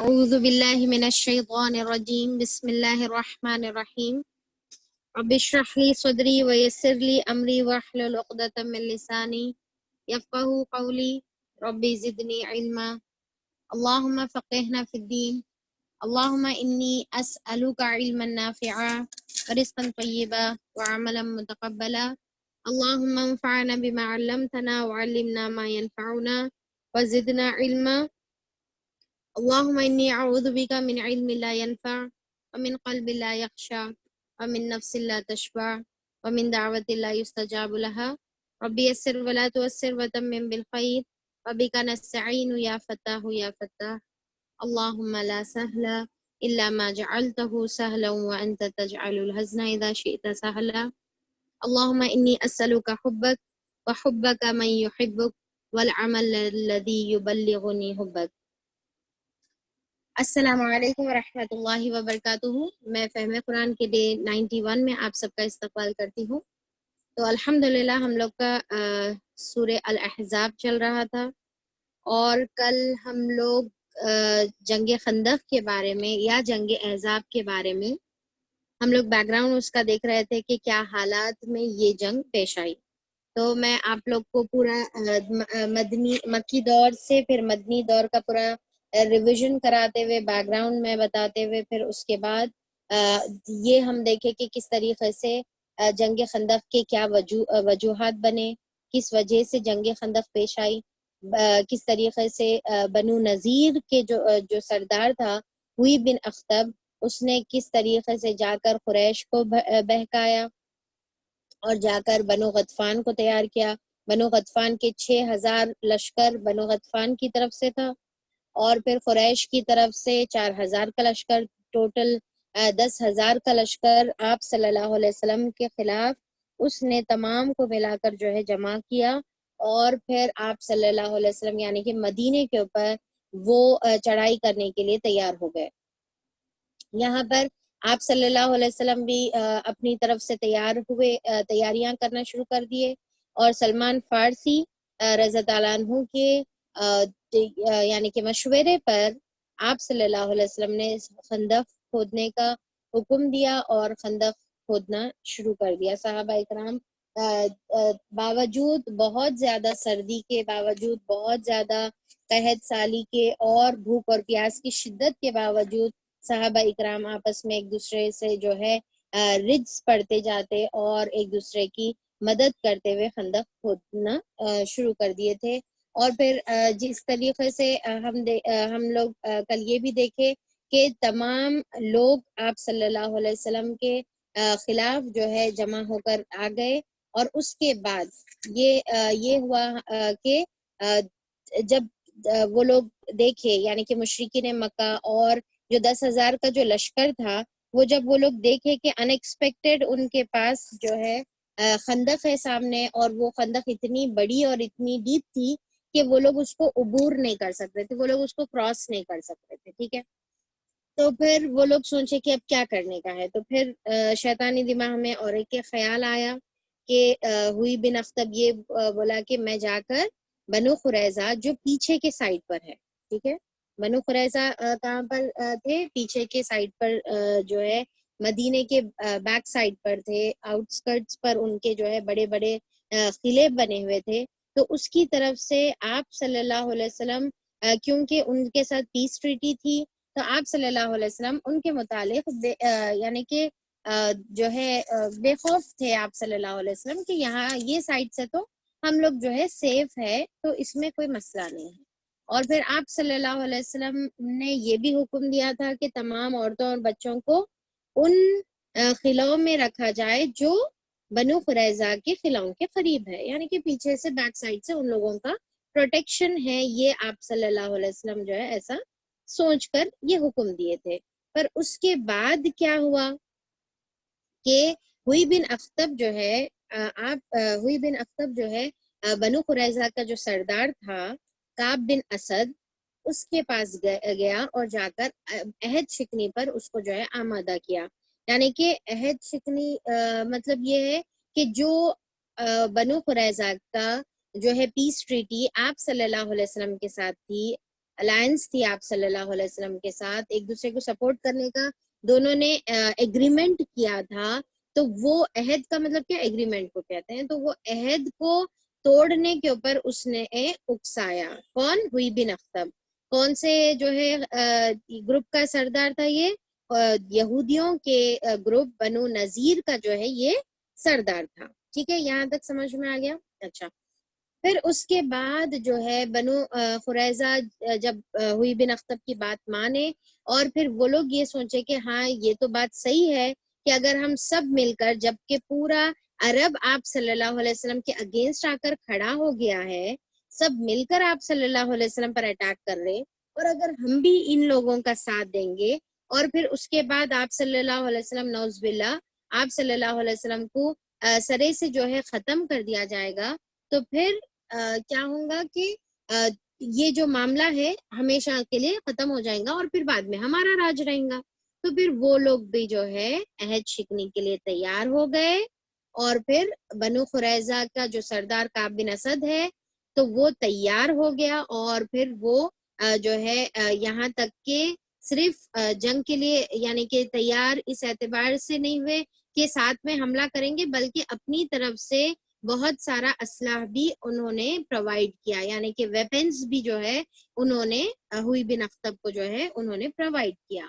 أعوذ بالله من الشيطان الرجيم بسم الله الرحمن الرحيم رب اشرح لي صدري ويسر لي أمري واحلل عقدة من لساني يفقهوا قولي ربي زدني علما اللهم فقهنا في الدين اللهم إني أسألك علما نافعا ورزقا طيبا وعملا متقبلا اللهم انفعنا بما علمتنا وعلمنا ما ينفعنا وزدنا علما اللهم إني أعوذ بك من علم لا ينفع ومن قلب لا يخشع ومن نفس لا تشبع ومن دعوة لا يستجاب لها ربي يسر ولا تؤسر وتمم بالخير وبك نستعين يا فتاه يا فتاه اللهم لا سهل إلا ما جعلته سهلا وأنت تجعل الحزن إذا شئت سهلا اللهم إني أسألك حبك وحبك من يحبك والعمل الذي يبلغني حبك السلام علیکم ورحمۃ اللہ وبرکاتہ۔ میں فہم قرآن کے ڈے 91 میں آپ سب کا استقبال کرتی ہوں۔ تو الحمدللہ ہم لوگ کا سورہ الاحزاب چل رہا تھا، اور کل ہم لوگ جنگ خندق کے بارے میں یا جنگ احزاب کے بارے میں ہم لوگ بیک گراؤنڈ اس کا دیکھ رہے تھے کہ کیا حالات میں یہ جنگ پیش آئی۔ تو میں آپ لوگ کو پورا مکی دور سے پھر مدنی دور کا پورا ریویژن کراتے ہوئے بیک گراؤنڈ میں بتاتے ہوئے پھر اس کے بعد یہ ہم دیکھیں کہ کس طریقے سے جنگ خندق کے کیا وجوہات بنے، کس وجہ سے جنگ خندق پیش آئی، کس طریقے سے بنو نذیر کے جو سردار تھا ہوئی بن اخطب، اس نے کس طریقے سے جا کر قریش کو بہکایا اور جا کر بنو غطفان کو تیار کیا۔ بنو غطفان کے 6000 لشکر بنو غطفان کی طرف سے تھا، اور پھر قریش کی طرف سے 4000 کا لشکر، ٹوٹل 10,000 کا لشکر آپ صلی اللہ علیہ وسلم کے خلاف اس نے تمام کو ملا کر جو ہے جمع کیا، اور پھر آپ صلی اللہ علیہ وسلم یعنی کہ مدینے کے اوپر وہ چڑھائی کرنے کے لیے تیار ہو گئے۔ یہاں پر آپ صلی اللہ علیہ وسلم بھی اپنی طرف سے تیار ہوئے، تیاریاں کرنا شروع کر دیے، اور سلمان فارسی رضی اللہ عنہ کے یعنی کہ مشورے پر آپ صلی اللہ علیہ وسلم نے خندق کھودنے کا حکم دیا اور خندق کھودنا شروع کر دیا۔ صحابہ اکرام باوجود بہت زیادہ سردی کے، باوجود بہت زیادہ قحط سالی کے اور بھوک اور پیاس کی شدت کے باوجود صحابہ اکرام آپس میں ایک دوسرے سے جو ہے رجز پڑھتے جاتے اور ایک دوسرے کی مدد کرتے ہوئے خندق کھودنا شروع کر دیے تھے۔ اور پھر جس طریقے سے ہم لوگ کل یہ بھی دیکھے کہ تمام لوگ آپ صلی اللہ علیہ وسلم کے خلاف جو ہے جمع ہو کر آ گئے، اور اس کے بعد یہ ہوا کہ جب وہ لوگ دیکھے یعنی کہ مشرکین مکہ اور جو 10,000 کا جو لشکر تھا، وہ لوگ دیکھے کہ ان ایکسپیکٹڈ ان کے پاس جو ہے خندق ہے سامنے، اور وہ خندق اتنی بڑی اور اتنی ڈیپ تھی کہ وہ لوگ اس کو عبور نہیں کر سکتے تھے، وہ لوگ اس کو کراس نہیں کر سکتے تھے، ٹھیک ہے۔ تو پھر وہ لوگ سوچے کہ اب کیا کرنے کا ہے، تو پھر شیطانی دماغ میں اور ایک خیال آیا کہ ہوئی بن اخطب یہ بولا کہ میں جا کر بنو قریظہ جو پیچھے کے سائڈ پر ہے، ٹھیک ہے، بنو قریظہ کہاں پر تھے، پیچھے کے سائڈ پر جو ہے مدینے کے بیک سائڈ پر تھے، آؤٹ سکرٹس پر ان کے جو ہے بڑے بڑے قلعے بنے ہوئے تھے۔ تو اس کی طرف سے آپ صلی اللہ علیہ وسلم کیونکہ ان کے ساتھ پیس ٹریٹی تھی، تو آپ صلی اللہ علیہ وسلم ان کے متعلق یعنی کہ جو ہے بے خوف تھے آپ صلی اللہ علیہ وسلم کہ یہاں یہ سائڈ سے تو ہم لوگ جو ہے سیف ہے، تو اس میں کوئی مسئلہ نہیں ہے۔ اور پھر آپ صلی اللہ علیہ وسلم نے یہ بھی حکم دیا تھا کہ تمام عورتوں اور بچوں کو ان قلعوں میں رکھا جائے جو بنو قریظہ کے قلعوں کے قریب ہے، یعنی کہ پیچھے سے بیک سائڈ سے ان لوگوں کا پروٹیکشن ہے۔ یہ آپ صلی اللہ علیہ وسلم جو ہے ایسا سوچ کر یہ حکم دیے تھے۔ پر اس کے بعد کیا ہوا کہ ہوئی بن اخطب جو ہے ہوئی بن اخطب جو ہے بنو قریظہ کا جو سردار تھا کعب بن اسد، اس کے پاس گیا اور جا کر عہد شکنی پر اس کو جو ہے آمادہ کیا۔ یعنی کہ عہد شکنی مطلب یہ ہے کہ جو بنو قریظہ کا جو ہے پیس ٹریٹی آپ صلی اللہ علیہ وسلم کے ساتھ تھی، الائنس تھی آپ صلی اللہ علیہ وسلم کے ساتھ، ایک دوسرے کو سپورٹ کرنے کا دونوں نے ایگریمنٹ کیا تھا، تو وہ عہد کا مطلب کیا ایگریمنٹ کو کہتے ہیں، تو وہ عہد کو توڑنے کے اوپر اس نے اکسایا. کون؟ ہوئی بن اخطب. کون سے جو ہے گروپ کا سردار تھا یہ؟ یہودیوں کے گروپ بنو نذیر کا جو ہے یہ سردار تھا. ٹھیک ہے، یہاں تک سمجھ میں آ گیا؟ اچھا، پھر اس کے بعد جو ہے بنو قریظہ جب ہوئی بن اخطب کی بات مانے، اور پھر وہ لوگ یہ سوچے کہ ہاں یہ تو بات صحیح ہے کہ اگر ہم سب مل کر، جبکہ پورا عرب آپ صلی اللہ علیہ وسلم کے اگینسٹ آ کر کھڑا ہو گیا ہے، سب مل کر آپ صلی اللہ علیہ وسلم پر اٹیک کر رہے، اور اگر ہم بھی ان لوگوں کا ساتھ دیں گے، اور پھر اس کے بعد آپ صلی اللہ علیہ وسلم نعوذ باللہ آپ صلی اللہ علیہ وسلم کو سرے سے جو ہے ختم کر دیا جائے گا، تو پھر کیا ہوگا کہ یہ جو معاملہ ہے ہمیشہ کے لیے ختم ہو جائے گا، اور پھر بعد میں ہمارا راج رہے گا. تو پھر وہ لوگ بھی جو ہے عہد شکنی کے لیے تیار ہو گئے، اور پھر بنو قریظہ کا جو سردار کعب بن اسد ہے تو وہ تیار ہو گیا، اور پھر وہ جو ہے یہاں تک کہ صرف جنگ کے لیے یعنی کہ تیار اس اعتبار سے نہیں ہوئے کہ ساتھ میں حملہ کریں گے، بلکہ اپنی طرف سے بہت سارا اسلحہ بھی انہوں نے پرووائڈ کیا، یعنی کہ ویپنز بھی جو ہے انہوں نے ہوئی بن اخطب کو جو ہے انہوں نے پرووائڈ کیا.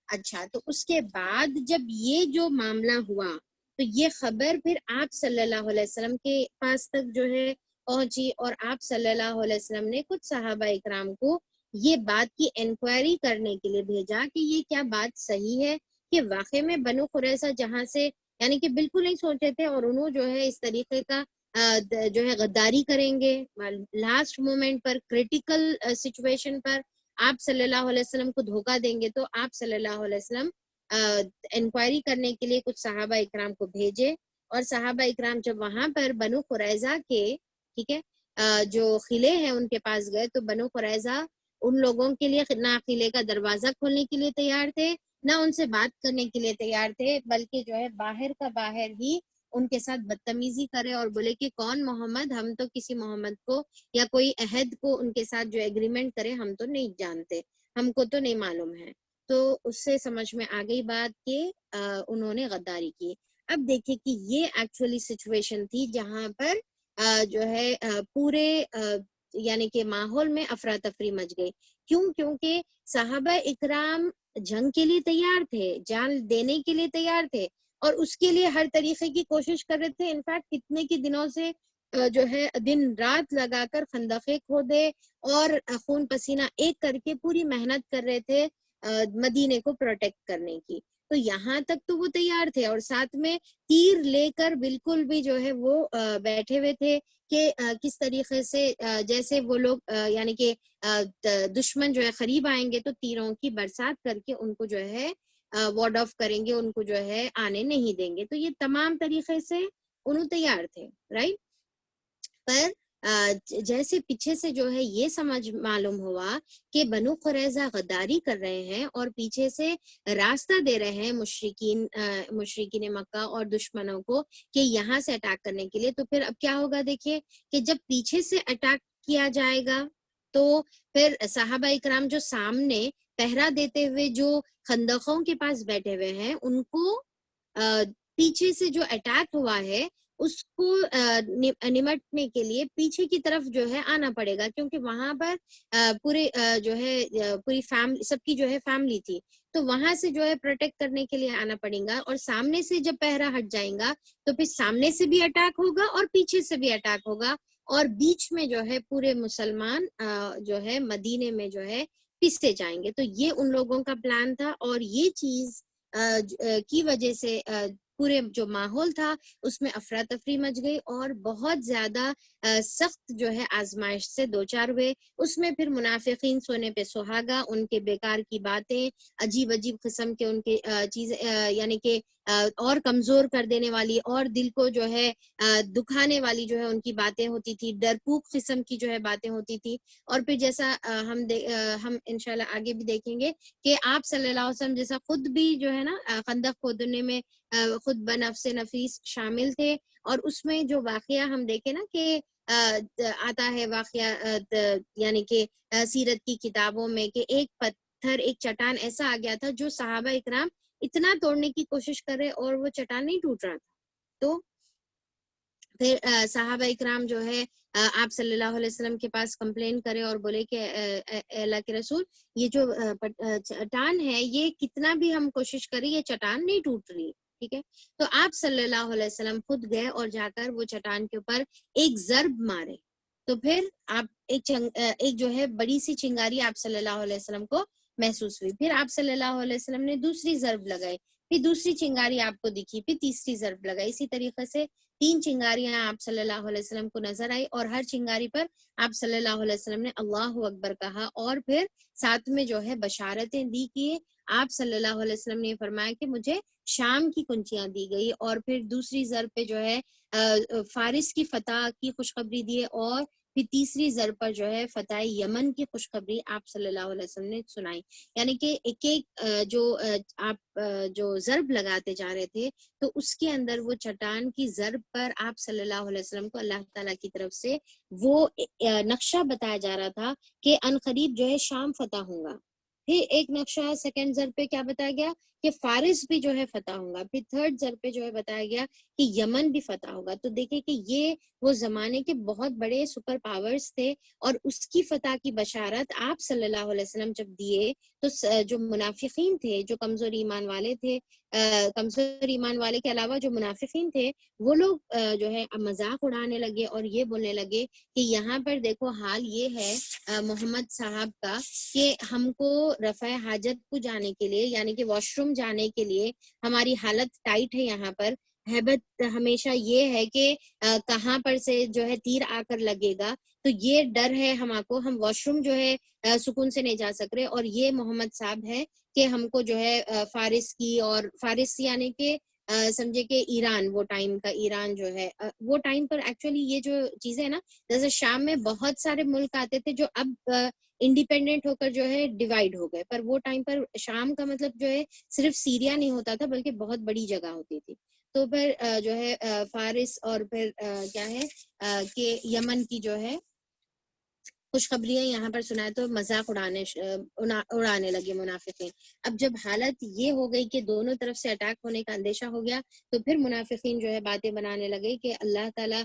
اچھا، تو اس کے بعد جب یہ جو معاملہ ہوا تو یہ خبر پھر آپ صلی اللہ علیہ وسلم کے پاس تک جو ہے پہنچی، اور آپ صلی اللہ علیہ وسلم نے کچھ صحابہ اکرام کو یہ بات کی انکوائری کرنے کے لیے بھیجا کہ یہ کیا بات صحیح ہے کہ واقعی میں بنو قریظہ جہاں سے یعنی کہ بالکل نہیں سوچے تھے، اور انہوں جو ہے اس طریقے کا جو ہے غداری کریں گے لاسٹ مومنٹ پر، کریٹیکل سچویشن پر آپ صلی اللہ علیہ وسلم کو دھوکہ دیں گے. تو آپ صلی اللہ علیہ وسلم انکوائری کرنے کے لیے کچھ صحابہ اکرام کو بھیجے، اور صحابہ اکرام جب وہاں پر بنو قریظہ کے ٹھیک ہے جو قلعے ہیں ان کے پاس گئے، تو بنو قریظہ ان لوگوں کے لیے نہ قلعے کا دروازہ کھولنے کے لیے تیار تھے، نہ ان سے بات کرنے کے لیے تیار تھے، بلکہ جو ہے باہر کا باہر ہی ان کے ساتھ بدتمیزی کرے اور بولے کہ کون محمد، ہم تو کسی محمد کو یا کوئی عہد کو ان کے ساتھ جو ایگریمنٹ کرے ہم تو نہیں جانتے، ہم کو تو نہیں معلوم ہے. تو اس سے سمجھ میں آ گئی بات کہ انہوں نے غداری کی. اب دیکھیں کہ یہ ایکچولی سچویشن تھی جہاں پر جو ہے پورے یعنی کہ ماحول میں افراتفری مچ گئی. کیونکہ صحابہ اکرام جنگ کے لیے تیار تھے، جان دینے کے لیے تیار تھے، اور اس کے لیے ہر طریقے کی کوشش کر رہے تھے. انفیکٹ کتنے کی دنوں سے جو ہے دن رات لگا کر خندقیں کھودے اور خون پسینہ ایک کر کے پوری محنت کر رہے تھے مدینے کو پروٹیکٹ کرنے کی. تو یہاں تک تو وہ تیار تھے، اور ساتھ میں تیر لے کر بالکل بھی جو ہے وہ بیٹھے ہوئے تھے کہ کس طریقے سے جیسے وہ لوگ یعنی کہ دشمن جو ہے قریب آئیں گے تو تیروں کی برسات کر کے ان کو جو ہے وارڈ آف کریں گے، ان کو جو ہے آنے نہیں دیں گے. تو یہ تمام طریقے سے انہوں تیار تھے، رائٹ. پر جیسے پیچھے سے جو ہے یہ سمجھ معلوم ہوا کہ بنو قریظہ غداری کر رہے ہیں اور پیچھے سے راستہ دے رہے ہیں مشرکین مکہ اور دشمنوں کو کہ یہاں سے اٹیک کرنے کے لیے، تو پھر اب کیا ہوگا دیکھیے کہ جب پیچھے سے اٹیک کیا جائے گا تو پھر صحابہ اکرام جو سامنے پہرا دیتے ہوئے جو خندقوں کے پاس بیٹھے ہوئے ہیں ان کو پیچھے سے جو اٹیک ہوا ہے اس کو نمٹنے کے لیے پیچھے کی طرف جو ہے آنا پڑے گا، کیونکہ وہاں پر پورے جو ہے پوری فیملی سب کی جو ہے فیملی تھی، تو وہاں سے جو ہے پروٹیکٹ کرنے کے لیے آنا پڑے گا. اور سامنے سے جب پہرا ہٹ جائیں گا تو پھر سامنے سے بھی اٹیک ہوگا اور پیچھے سے بھی اٹیک ہوگا، اور بیچ میں جو ہے پورے مسلمان جو ہے مدینے میں جو ہے پستے جائیں گے. تو یہ ان لوگوں کا پلان تھا، اور یہ چیز کی وجہ سے پورے جو ماحول تھا اس میں افراتفری مچ گئی، اور بہت زیادہ سخت جو ہے آزمائش سے دوچار ہوئے. اس میں پھر منافقین سونے پہ سہاگا، ان کے بیکار کی باتیں، عجیب عجیب قسم کے ان کے چیزیں یعنی کہ اور کمزور کر دینے والی اور دل کو جو ہے دکھانے والی جو ہے ان کی باتیں ہوتی تھی، ڈرپوک قسم کی جو ہے باتیں ہوتی تھی. اور پھر جیسا ہم انشاءاللہ آگے بھی دیکھیں گے کہ آپ صلی اللہ علیہ وسلم جیسا خود بھی جو ہے نا خندق کھودنے میں خود بنفس نفیس شامل تھے، اور اس میں جو واقعہ ہم دیکھیں نا کہ آتا ہے واقعہ یعنی کہ سیرت کی کتابوں میں کہ ایک پتھر ایک چٹان ایسا آ گیا تھا جو صحابہ اکرام اتنا توڑنے کی کوشش کر رہے اور وہ چٹان نہیں ٹوٹ رہا تھا. تو پھر صحابہ اکرام جو ہے آپ صلی اللہ علیہ وسلم کے پاس کمپلین کرے اور بولے کہ اللہ کے رسول یہ جو چٹان ہے یہ کتنا بھی ہم کوشش کریں یہ چٹان نہیں ٹوٹ رہی. ٹھیک ہے, تو آپ صلی اللہ علیہ وسلم خود گئے اور جا کر وہ چٹان کے اوپر ایک ضرب مارے. تو پھر آپ ایک جو ہے بڑی سی چنگاری آپ صلی اللہ علیہ وسلم کو محسوس ہوئی. پھر آپ صلی اللہ علیہ وسلم نے دوسری ضرب لگائی, پھر دوسری چنگاری آپ کو دکھی, پھر تیسری ضرب لگائی. اسی طریقے سے 3 چنگاریاں آپ صلی اللہ علیہ وسلم کو نظر آئی اور ہر چنگاری پر آپ صلی اللہ علیہ وسلم نے اللہ اکبر کہا اور پھر ساتھ میں جو ہے بشارتیں دی کہ آپ صلی اللہ علیہ وسلم نے فرمایا کہ مجھے شام کی کنجیاں دی گئی. اور پھر دوسری ضرب پہ جو ہے فارس کی فتح کی خوشخبری دی اور پھر تیسری ضرب پر جو ہے فتح یمن کی خوشخبری آپ صلی اللہ علیہ وسلم نے سنائی. یعنی کہ ایک ایک جو آپ جو ضرب لگاتے جا رہے تھے تو اس کے اندر وہ چٹان کی ضرب پر آپ صلی اللہ علیہ وسلم کو اللہ تعالیٰ کی طرف سے وہ نقشہ بتایا جا رہا تھا کہ عنقریب جو ہے شام فتح ہوں گا. پھر ایک نقشہ سیکنڈ ضرب پہ کیا بتایا گیا کہ فارس بھی جو ہے فتح ہوں گا. پھر تھرڈ ضرب پہ جو ہے بتایا گیا کہ یمن بھی فتح ہوگا. تو دیکھیں کہ یہ وہ زمانے کے بہت بڑے سپر پاورز تھے اور اس کی فتح کی بشارت آپ صلی اللہ علیہ وسلم جب دیے تو جو منافقین تھے, جو کمزور ایمان والے تھے, کمزور ایمان والے کے علاوہ جو منافقین تھے وہ لوگ جو ہے مذاق اڑانے لگے اور یہ بولنے لگے کہ یہاں پر دیکھو حال یہ ہے محمد صاحب کا کہ ہم کو رفع حاجت کو جانے کے لیے یعنی کہ واش روم جانے کے لیے ہماری حالت ٹائٹ ہے. یہاں پر ہیبت ہمیشہ یہ ہے کہ کہاں پر سے جو ہے تیر آ کر لگے گا, تو یہ ڈر ہے ہم واش روم جو ہے سکون سے نہیں جا سک رہے. اور یہ محمد صاحب ہے کہ ہم کو جو ہے فارس کی اور فارس یعنی کہ سمجھے کہ ایران, وہ ٹائم کا ایران جو ہے وہ ٹائم پر ایکچولی یہ جو چیزیں نا جیسے شام میں بہت سارے ملک آتے تھے جو اب انڈیپینڈنٹ ہو کر جو ہے ڈیوائیڈ ہو گئے, پر وہ ٹائم پر شام کا مطلب جو ہے صرف سیریا نہیں ہوتا تھا بلکہ بہت بڑی جگہ ہوتی تھی. تو پھر جو ہے فارس اور پھر کیا ہے کہ یمن کی جو ہے خوشخبریاں یہاں پر سنائے تو مذاق اڑانے لگے منافقین. اب جب حالت یہ ہو گئی کہ دونوں طرف سے اٹیک ہونے کا اندیشہ ہو گیا تو پھر منافقین جو ہے باتیں بنانے لگے کہ اللہ تعالیٰ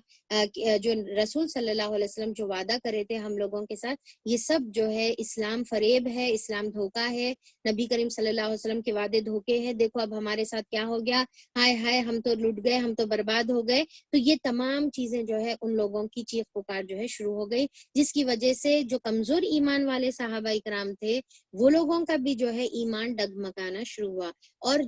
جو رسول صلی اللہ علیہ وسلم جو وعدہ کرے تھے ہم لوگوں کے ساتھ یہ سب جو ہے اسلام فریب ہے, اسلام دھوکہ ہے, نبی کریم صلی اللہ علیہ وسلم کے وعدے دھوکے ہیں. دیکھو اب ہمارے ساتھ کیا ہو گیا, ہائے ہائے ہم تو لٹ گئے, ہم تو برباد ہو گئے. تو یہ تمام چیزیں جو ہے ان لوگوں کی چیخ پکار جو ہے شروع ہو گئی, جس کی وجہ سے جو کمزور ایمان والے صحابہ اکرام تھے وہ لوگوں کا بھی جو ہے ایمان ڈگمگانا شروع ہوا. اور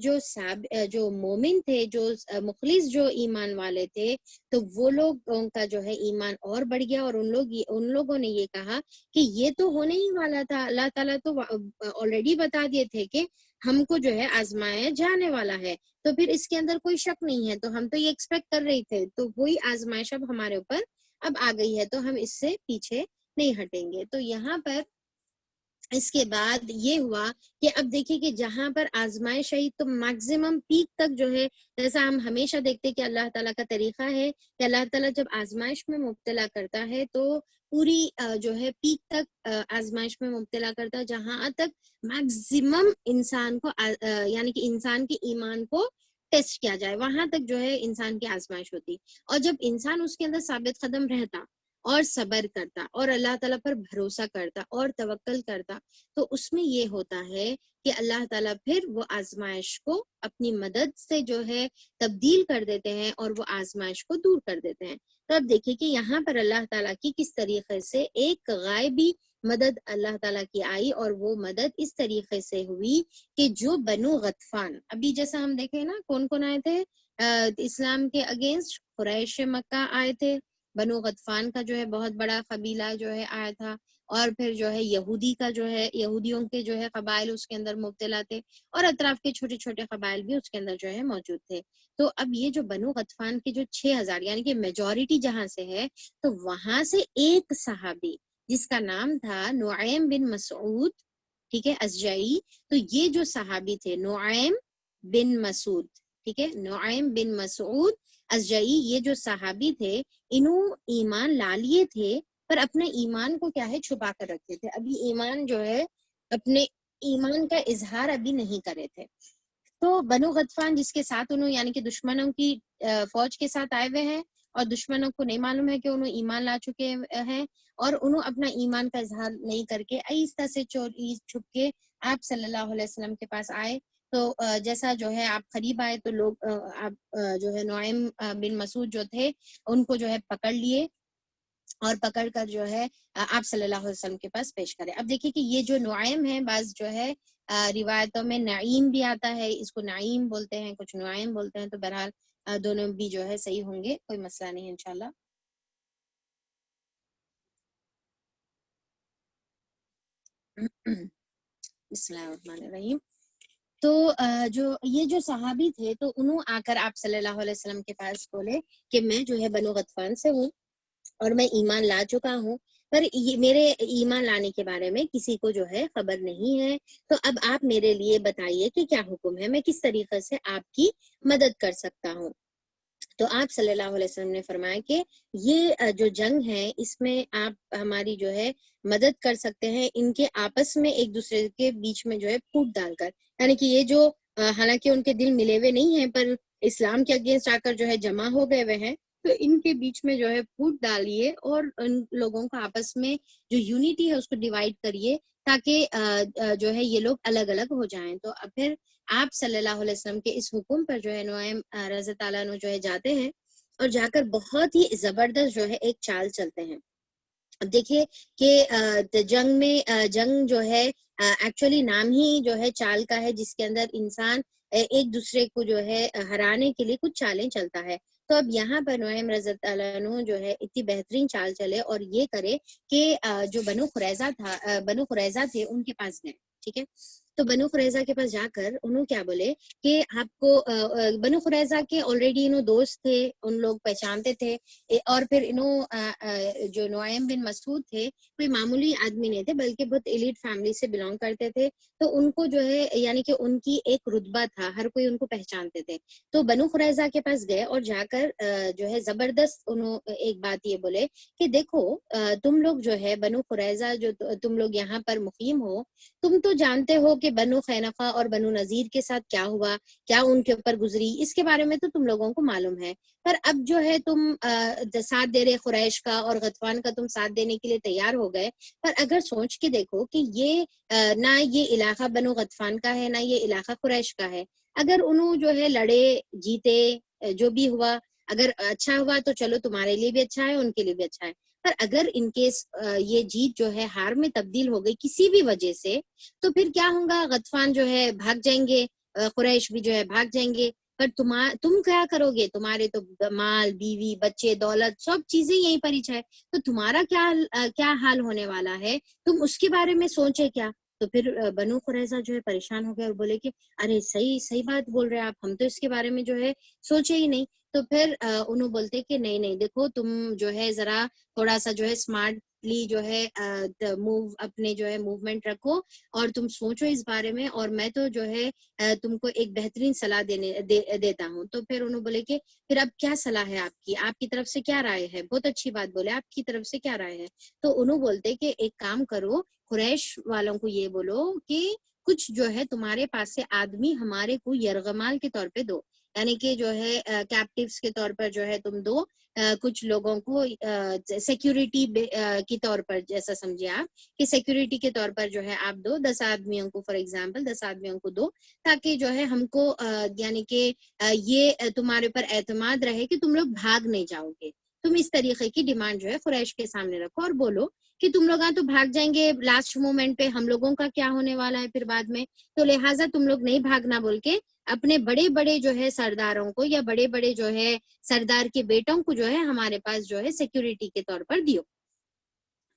جو مومن تھے, جو مخلص جو ایمان والے تھے تو وہ لوگوں کا جو ہے ایمان اور بڑھ گیا. اور ان لوگوں نے یہ کہا کہ یہ تو ہونے ہی والا تھا, اللہ تعالیٰ تو آلریڈی بتا دیے تھے کہ ہم کو جو ہے آزمایا جانے والا ہے, تو پھر اس کے اندر کوئی شک نہیں ہے. تو ہم تو یہ ایکسپیکٹ کر رہے تھے, تو وہی آزمائش اب ہمارے اوپر اب آ گئی ہے تو ہم اس سے پیچھے نہیں ہٹیں گے. تو یہاں پر اس کے بعد یہ ہوا کہ اب دیکھیں کہ جہاں پر آزمائش آئی تو میکزیمم پیک تک جو ہے جیسا ہم ہمیشہ دیکھتے کہ اللہ تعالیٰ کا طریقہ ہے کہ اللہ تعالیٰ جب آزمائش میں مبتلا کرتا ہے تو پوری جو ہے پیک تک آزمائش میں مبتلا کرتا ہے, جہاں تک میکزیمم انسان کو یعنی کہ انسان کے ایمان کو ٹیسٹ کیا جائے وہاں تک جو ہے انسان کی آزمائش ہوتی. اور جب انسان اس کے اندر ثابت قدم رہتا اور صبر کرتا اور اللہ تعالیٰ پر بھروسہ کرتا اور توکل کرتا تو اس میں یہ ہوتا ہے کہ اللہ تعالیٰ پھر وہ آزمائش کو اپنی مدد سے جو ہے تبدیل کر دیتے ہیں اور وہ آزمائش کو دور کر دیتے ہیں. تو اب دیکھیں کہ یہاں پر اللہ تعالیٰ کی کس طریقے سے ایک غائبی مدد اللہ تعالیٰ کی آئی, اور وہ مدد اس طریقے سے ہوئی کہ جو بنو غطفان, ابھی جیسا ہم دیکھیں نا کون کون آئے تھے اسلام کے اگینسٹ, قریش مکہ آئے تھے, بنو غطفان کا جو ہے بہت بڑا قبیلہ جو ہے آیا تھا, اور پھر جو ہے یہودی کا جو ہے یہودیوں کے جو ہے قبائل اس کے اندر مبتلا تھے, اور اطراف کے چھوٹے چھوٹے قبائل بھی اس کے اندر جو ہے موجود تھے. تو اب یہ جو بنو غطفان کے جو 6000 یعنی کہ میجورٹی جہاں سے ہے تو وہاں سے ایک صحابی جس کا نام تھا نعیم بن مسعود, ٹھیک ہے, اشجعی, تو یہ جو صحابی تھے نعیم بن مسعود, ٹھیک ہے. نعیم بن مسعود ازجعی یہ جو صحابی تھے انہوں ایمان لا لیے تھے پر اپنے ایمان کو کیا ہے چھپا کر رکھتے تھے. ابھی ایمان جو ہے اپنے ایمان کا اظہار ابھی نہیں کرے تھے. تو بنو غطفان جس کے ساتھ انہوں یعنی کہ دشمنوں کی فوج کے ساتھ آئے ہوئے ہیں اور دشمنوں کو نہیں معلوم ہے کہ انہوں ایمان لا چکے ہیں اور انہوں اپنا ایمان کا اظہار نہیں کر کے آہستہ سے چوری چھپ کے آپ صلی اللہ علیہ وسلم کے پاس آئے. تو جیسا جو ہے آپ قریب آئے تو لوگ آپ جو ہے نعیم بن مسعود جو تھے ان کو جو ہے پکڑ لیے اور پکڑ کر جو ہے آپ صلی اللہ علیہ وسلم کے پاس پیش کرے. اب دیکھیے کہ یہ جو نعیم ہے بعض جو ہے روایتوں میں نعیم بھی آتا ہے, اس کو نعیم بولتے ہیں, کچھ نعیم بولتے ہیں. تو بہرحال دونوں بھی جو ہے صحیح ہوں گے, کوئی مسئلہ نہیں ہے انشاءاللہ. بسم اللہ الرحمن الرحیم. تو جو یہ جو صحابی تھے تو انہوں آ کر آپ صلی اللہ علیہ وسلم کے پاس بولے کہ میں جو ہے بنو غطفان سے ہوں اور میں ایمان لا چکا ہوں پر میرے ایمان لانے کے بارے میں کسی کو جو ہے خبر نہیں ہے. تو اب آپ میرے لیے بتائیے کہ کیا حکم ہے, میں کس طریقے سے آپ کی مدد کر سکتا ہوں. تو آپ صلی اللہ علیہ وسلم نے فرمایا کہ یہ جو جنگ ہے اس میں آپ ہماری جو ہے مدد کر سکتے ہیں ان کے آپس میں ایک دوسرے کے بیچ میں جو ہے پھوٹ ڈال کر, یعنی کہ یہ جو حالانکہ ان کے دل ملے ہوئے نہیں ہیں پر اسلام کے اگینسٹ آ کر جو ہے جمع ہو گئے ہوئے ہیں, تو ان کے بیچ میں جو ہے پھوٹ ڈالیے اور ان لوگوں کو آپس میں جو یونٹی ہے اس کو ڈیوائڈ کریے تاکہ جو ہے یہ لوگ الگ الگ ہو جائیں. تو پھر آپ صلی اللہ علیہ وسلم کے اس حکم پر جو ہے نعیم رضی اللہ عنہ جو ہے جاتے ہیں اور جا کر بہت ہی زبردست جو ہے ایک چال چلتے ہیں. اب دیکھیے کہ جنگ جو ہے ایکچولی نام ہی جو ہے چال کا ہے جس کے اندر انسان ایک دوسرے کو جو ہے ہرانے کے لیے کچھ چالیں چلتا ہے. تو اب یہاں پر نعیم رضی اللہ عنہ جو ہے اتنی بہترین چال چلے اور یہ کرے کہ جو بنو قریظہ تھے ان کے پاس گئے. ٹھیک ہے, تو بنو قریظہ کے پاس جا کر انہوں کیا بولے کہ آپ کو بنو قریظہ کے آلریڈی انہوں دوست تھے, ان لوگ پہچانتے تھے اور پھر انہوں جو نعیم بن مسعود تھے کوئی معمولی آدمی نہیں تھے بلکہ بہت ایلیٹ فیملی سے بلانگ کرتے تھے. تو ان کو جو ہے یعنی کہ ان کی ایک رتبہ تھا, ہر کوئی ان کو پہچانتے تھے. تو بنو قریظہ کے پاس گئے اور جا کر جو ہے زبردست انہوں ایک بات یہ بولے کہ دیکھو تم لوگ جو ہے بنو قریظہ جو تم لوگ یہاں پر مقیم ہو, تم تو جانتے ہو کہ بنو خینقہ اور بنو نذیر کے ساتھ کیا ہوا, کیا ان کے اوپر گزری, اس کے بارے میں تو تم لوگوں کو معلوم ہے. پر اب جو ہے تم ساتھ دے رہے قریش کا اور غطفان کا, تم ساتھ دینے کے لیے تیار ہو گئے. پر اگر سوچ کے دیکھو کہ یہ نہ یہ علاقہ بنو غطفان کا ہے نہ یہ علاقہ قریش کا ہے, اگر انہوں جو ہے لڑے جیتے جو بھی ہوا اگر اچھا ہوا تو چلو تمہارے لیے بھی اچھا ہے ان کے لیے بھی اچھا ہے. پر اگر ان کیس یہ جیت جو ہے ہار میں تبدیل ہو گئی کسی بھی وجہ سے تو پھر کیا ہوگا, غطفان جو ہے بھاگ جائیں گے, قریش بھی جو ہے بھاگ جائیں گے. پر تم کیا کرو گے, تمہارے تو مال بیوی بچے دولت سب چیزیں یہیں پر ہی ہے, تو تمہارا کیا حال ہونے والا ہے, تم اس کے بارے میں سوچے کیا. تو پھر بنو قریظہ جو ہے پریشان ہو گئے اور بولے کہ ارے صحیح بات بول رہے آپ, ہم تو اس کے بارے میں جو ہے سوچے ہی نہیں. تو پھر انہوں بولتے کہ نہیں دیکھو تم جو ہے ذرا تھوڑا سا جو ہے اسمارٹلی جو ہے اپنے جو ہے موومنٹ رکھو اور تم سوچو اس بارے میں, اور میں تو جو ہے تم کو ایک بہترین صلاح دیتا ہوں. تو پھر انہوں بولے کہ پھر اب کیا صلاح ہے آپ کی طرف سے کیا رائے ہے. بہت اچھی بات بولے, آپ کی طرف سے کیا رائے ہے. تو انہوں بولتے کہ ایک کام کرو, قریش والوں کو یہ بولو کہ کچھ جو ہے تمہارے پاس سے آدمی ہمارے کو یرغمال کے طور پہ دو, یعنی کہ جو ہے کیپٹیوز کے طور پر جو ہے تم دو کچھ لوگوں کو سیکیورٹی کے طور پر, جیسا سمجھے آپ کہ سیکیورٹی کے طور پر جو ہے آپ دو 10 آدمیوں کو, فار ایگزامپل 10 آدمیوں کو دو, تاکہ جو ہے ہم کو یعنی کہ یہ تمہارے پر اعتماد رہے کہ تم لوگ بھاگ نہیں جاؤ گے. تم اس طریقے کی ڈیمانڈ جو ہے قریش کے سامنے رکھو اور بولو کہ تم لوگ تو بھاگ جائیں گے لاسٹ مومنٹ پہ, ہم لوگوں کا کیا ہونے والا ہے پھر بعد میں, تو لہٰذا تم لوگ نہیں بھاگنا بول کے اپنے بڑے بڑے جو ہے سرداروں کو یا بڑے بڑے جو ہے سردار کے بیٹوں کو جو ہے ہمارے پاس جو ہے سیکیورٹی کے طور پر دیو.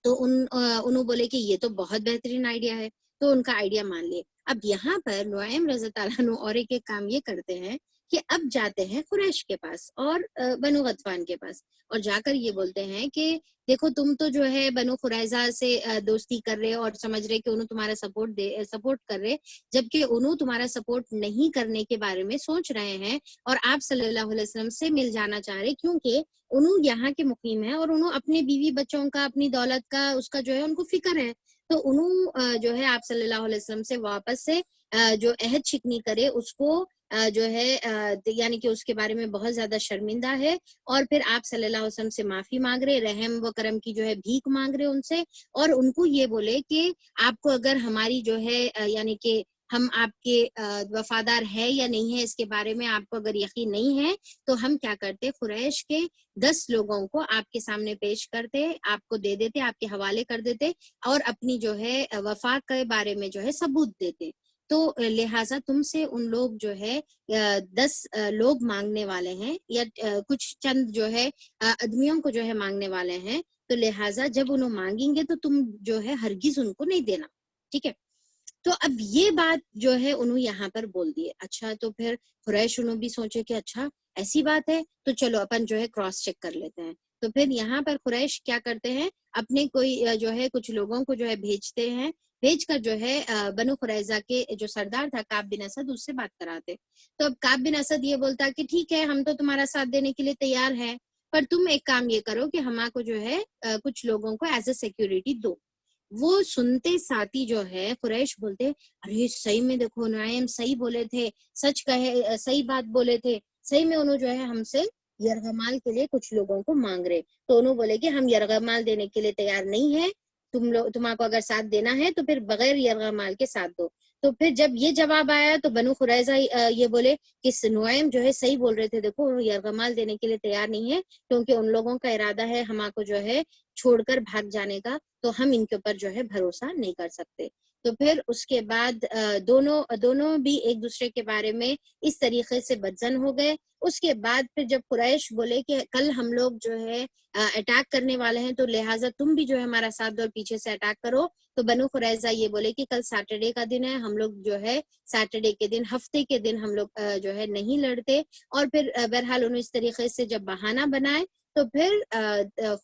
تو انہوں بولے کہ یہ تو بہت بہترین آئیڈیا ہے, تو ان کا آئیڈیا مان لیے. اب یہاں پر نعیم رضی اللہ عنہ اور ایک کام یہ کرتے ہیں کہ اب جاتے ہیں قریش کے پاس اور بنو غطفان کے پاس، اور جا کر یہ بولتے ہیں کہ دیکھو تم تو جو ہے بنو قریظہ سے دوستی کر رہے اور سمجھ رہے کہ انہوں تمہارا سپورٹ کر رہے، جبکہ انہوں تمہارا سپورٹ نہیں کرنے کے بارے میں سوچ رہے ہیں اور آپ صلی اللہ علیہ وسلم سے مل جانا چاہ رہے، کیونکہ انہوں یہاں کے مقیم ہیں اور انہوں اپنے بیوی بچوں کا، اپنی دولت کا، اس کا جو ہے ان کو فکر ہے، تو انہوں جو ہے آپ صلی اللہ علیہ وسلم سے واپس سے جو عہد شکنی کرے اس کو جو ہے یعنی کہ اس کے بارے میں بہت زیادہ شرمندہ ہے، اور پھر آپ صلی اللہ علیہ وسلم سے معافی مانگ رہے، رحم و کرم کی جو ہے بھیک مانگ رہے ان سے، اور ان کو یہ بولے کہ آپ کو اگر ہماری جو ہے یعنی کہ ہم آپ کے وفادار ہے یا نہیں ہے اس کے بارے میں آپ کو اگر یقین نہیں ہے تو ہم کیا کرتے، قریش کے 10 لوگوں کو آپ کے سامنے پیش کرتے، آپ کو دے دیتے، آپ کے حوالے کر دیتے، اور اپنی جو ہے وفا کے بارے میں جو ہے ثبوت دیتے، تو لہٰذا تم سے ان لوگ جو ہے 10 لوگ مانگنے والے ہیں، یا کچھ چند جو ہے آدمیوں کو جو ہے مانگنے والے ہیں، تو لہٰذا جب انہوں مانگیں گے تو تم جو ہے ہرگز ان کو نہیں دینا، ٹھیک ہے۔ تو اب یہ بات جو ہے انہوں یہاں پر بول دیے۔ اچھا تو پھر قریش انہوں بھی سوچے کہ اچھا ایسی بات ہے، تو چلو اپن جو ہے کراس چیک کر لیتے ہیں، تو پھر یہاں پر قریش کیا کرتے ہیں، اپنے کوئی جو ہے کچھ لوگوں کو جو ہے بھیجتے ہیں، بھیج کر جو ہے بنو قریظہ کے جو سردار تھا کعب بن اسد، اس سے بات کراتے، تو اب کعب بن اسد یہ بولتا کہ ٹھیک ہے ہم تو تمہارا ساتھ دینے کے لیے تیار ہیں، پر تم ایک کام یہ کرو کہ ہما کو جو ہے کچھ لوگوں کو ایز اے سیکیورٹی دو۔ وہ سنتے ساتھی جو ہے قریش بولتے ارے صحیح میں دیکھو نعیم صحیح بولے تھے، سچ کہے، صحیح بات بولے تھے، صحیح میں انہوں جو ہے ہم سے یرغمال کے لیے کچھ لوگوں کو مانگ رہے، تو انہوں بولے کہ ہم یرغمال دینے کے لیے تیار نہیں ہے، تمہارا کو اگر ساتھ دینا ہے تو پھر بغیر یرغمال کے ساتھ دو۔ تو پھر جب یہ جواب آیا تو بنو قریظہ یہ بولے کہ نعیم جو ہے صحیح بول رہے تھے، دیکھو یرغمال دینے کے لیے تیار نہیں ہے، کیونکہ ان لوگوں کا ارادہ ہے ہما کو جو ہے چھوڑ کر بھاگ جانے کا، تو ہم ان کے اوپر جو ہے بھروسہ نہیں کر سکتے۔ تو پھر اس کے بعد دونوں بھی ایک دوسرے کے بارے میں اس طریقے سے بدظن ہو گئے۔ اس کے بعد پھر جب قریش بولے کہ کل ہم لوگ جو ہے اٹیک کرنے والے ہیں، تو لہٰذا تم بھی جو ہے ہمارا ساتھ دو اور پیچھے سے اٹیک کرو، تو بنو قریظہ یہ بولے کہ کل سیٹرڈے کا دن ہے، ہم لوگ جو ہے سیٹرڈے کے دن، ہفتے کے دن ہم لوگ جو ہے نہیں لڑتے، اور پھر بہرحال انہوں اس طریقے سے جب بہانہ بنائے تو پھر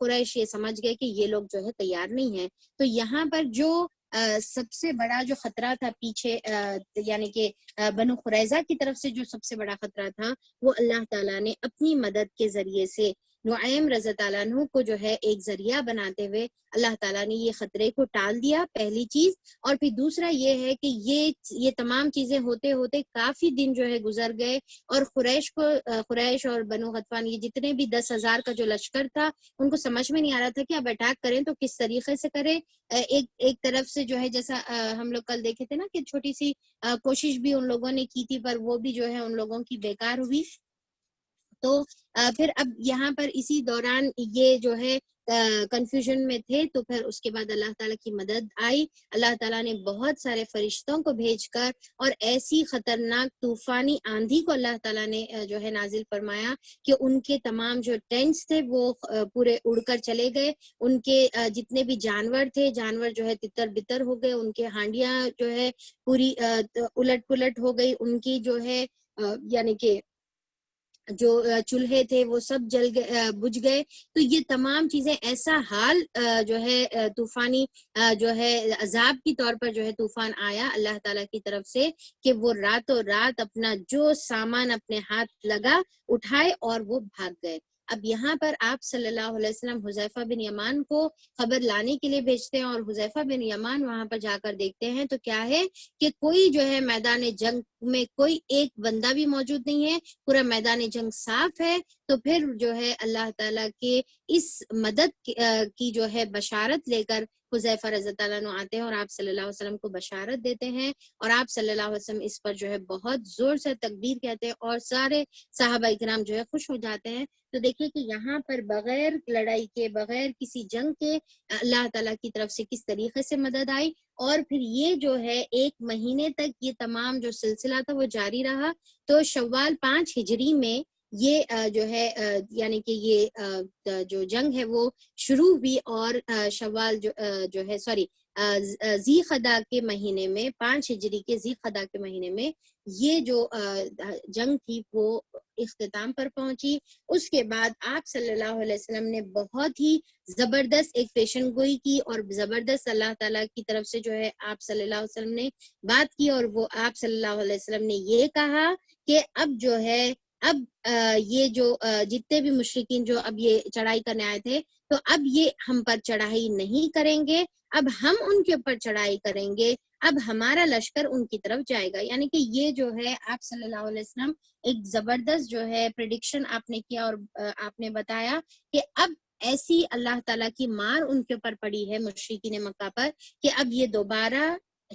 قریش یہ سمجھ گئے کہ یہ لوگ جو ہے تیار نہیں ہیں۔ تو یہاں پر جو سب سے بڑا جو خطرہ تھا پیچھے یعنی کہ بنو قریظہ کی طرف سے جو سب سے بڑا خطرہ تھا، وہ اللہ تعالیٰ نے اپنی مدد کے ذریعے سے نعیم رضی اللہ عنہ کو جو ہے ایک ذریعہ بناتے ہوئے اللہ تعالیٰ نے یہ خطرے کو ٹال دیا، پہلی چیز۔ اور پھر دوسرا یہ ہے کہ یہ تمام چیزیں ہوتے ہوتے کافی دن جو ہے گزر گئے، اور قریش اور بنو غطفان یہ جتنے بھی 10,000 کا جو لشکر تھا، ان کو سمجھ میں نہیں آ رہا تھا کہ اب اٹیک کریں تو کس طریقے سے کریں۔ ایک طرف سے جو ہے جیسا ہم لوگ کل دیکھے تھے نا کہ چھوٹی سی کوشش بھی ان لوگوں نے کی تھی، پر وہ بھی جو ہے ان لوگوں کی بیکار ہوئی۔ تو پھر اب یہاں پر اسی دوران یہ جو ہے کنفیوژن میں تھے، تو پھر اس کے بعد اللہ تعالیٰ کی مدد آئی، اللہ تعالیٰ نے بہت سارے فرشتوں کو بھیج کر اور ایسی خطرناک طوفانی آندھی کو اللہ تعالیٰ نے جو ہے نازل فرمایا کہ ان کے تمام جو ٹینٹس تھے وہ پورے اڑ کر چلے گئے، ان کے جتنے بھی جانور تھے، جانور جو ہے تتر بتر ہو گئے، ان کے ہانڈیاں جو ہے پوری الٹ پلٹ ہو گئی، ان کی جو ہے یعنی کہ جو چولہے تھے وہ سب جل گئے، بجھ گئے۔ تو یہ تمام چیزیں، ایسا حال جو ہے طوفانی جو ہے عذاب کی طور پر جو ہے طوفان آیا اللہ تعالیٰ کی طرف سے، کہ وہ راتوں رات اپنا جو سامان اپنے ہاتھ لگا اٹھائے اور وہ بھاگ گئے۔ اب یہاں پر آپ صلی اللہ علیہ وسلم حذیفہ بن یمان کو خبر لانے کے لیے بھیجتے ہیں، اور حذیفہ بن یمان وہاں پر جا کر دیکھتے ہیں تو کیا ہے کہ کوئی جو ہے میدان جنگ میں کوئی ایک بندہ بھی موجود نہیں ہے، پورا میدان جنگ صاف ہے۔ تو پھر جو ہے اللہ تعالیٰ کے اس مدد کی جو ہے بشارت لے کر حذیفہ رضی اللہ عنہ آتے ہیں اور آپ صلی اللہ علیہ وسلم کو بشارت دیتے ہیں، اور آپ صلی اللہ علیہ وسلم اس پر جو ہے بہت زور سے تکبیر کہتے ہیں، اور سارے صحابہ اکرام جو ہے خوش ہو جاتے ہیں۔ تو دیکھیے کہ یہاں پر بغیر لڑائی کے، بغیر کسی جنگ کے اللہ تعالیٰ کی طرف سے کس طریقے سے مدد آئی، اور پھر یہ جو ہے 1 مہینے تک یہ تمام جو سلسلہ تھا وہ جاری رہا۔ تو شوال 5 ہجری میں یہ جو ہے یعنی کہ یہ جو جنگ ہے وہ شروع ہوئی، اور شوال جو ہے ذی قعدہ کے مہینے میں 5 ہجری کے ذی قعدہ کے مہینے میں یہ جو جنگ تھی وہ اختتام پر پہنچی۔ اس کے بعد آپ صلی اللہ علیہ وسلم نے بہت ہی زبردست ایک پیشن گوئی کی اور زبردست اللہ تعالیٰ کی طرف سے جو ہے آپ صلی اللہ علیہ وسلم نے بات کی، اور وہ آپ صلی اللہ علیہ وسلم نے یہ کہا کہ اب جو ہے اب یہ جو جتنے بھی مشرکین جو اب یہ چڑھائی کرنے آئے تھے تو اب یہ ہم پر چڑھائی نہیں کریں گے، اب ہم ان کے اوپر چڑھائی کریں گے، اب ہمارا لشکر ان کی طرف جائے گا۔ یعنی کہ یہ جو ہے آپ صلی اللہ علیہ وسلم ایک زبردست جو ہے پریڈکشن آپ نے کیا، اور آپ نے بتایا کہ اب ایسی اللہ تعالیٰ کی مار ان کے اوپر پڑی ہے مشرکین مکہ پر کہ اب یہ دوبارہ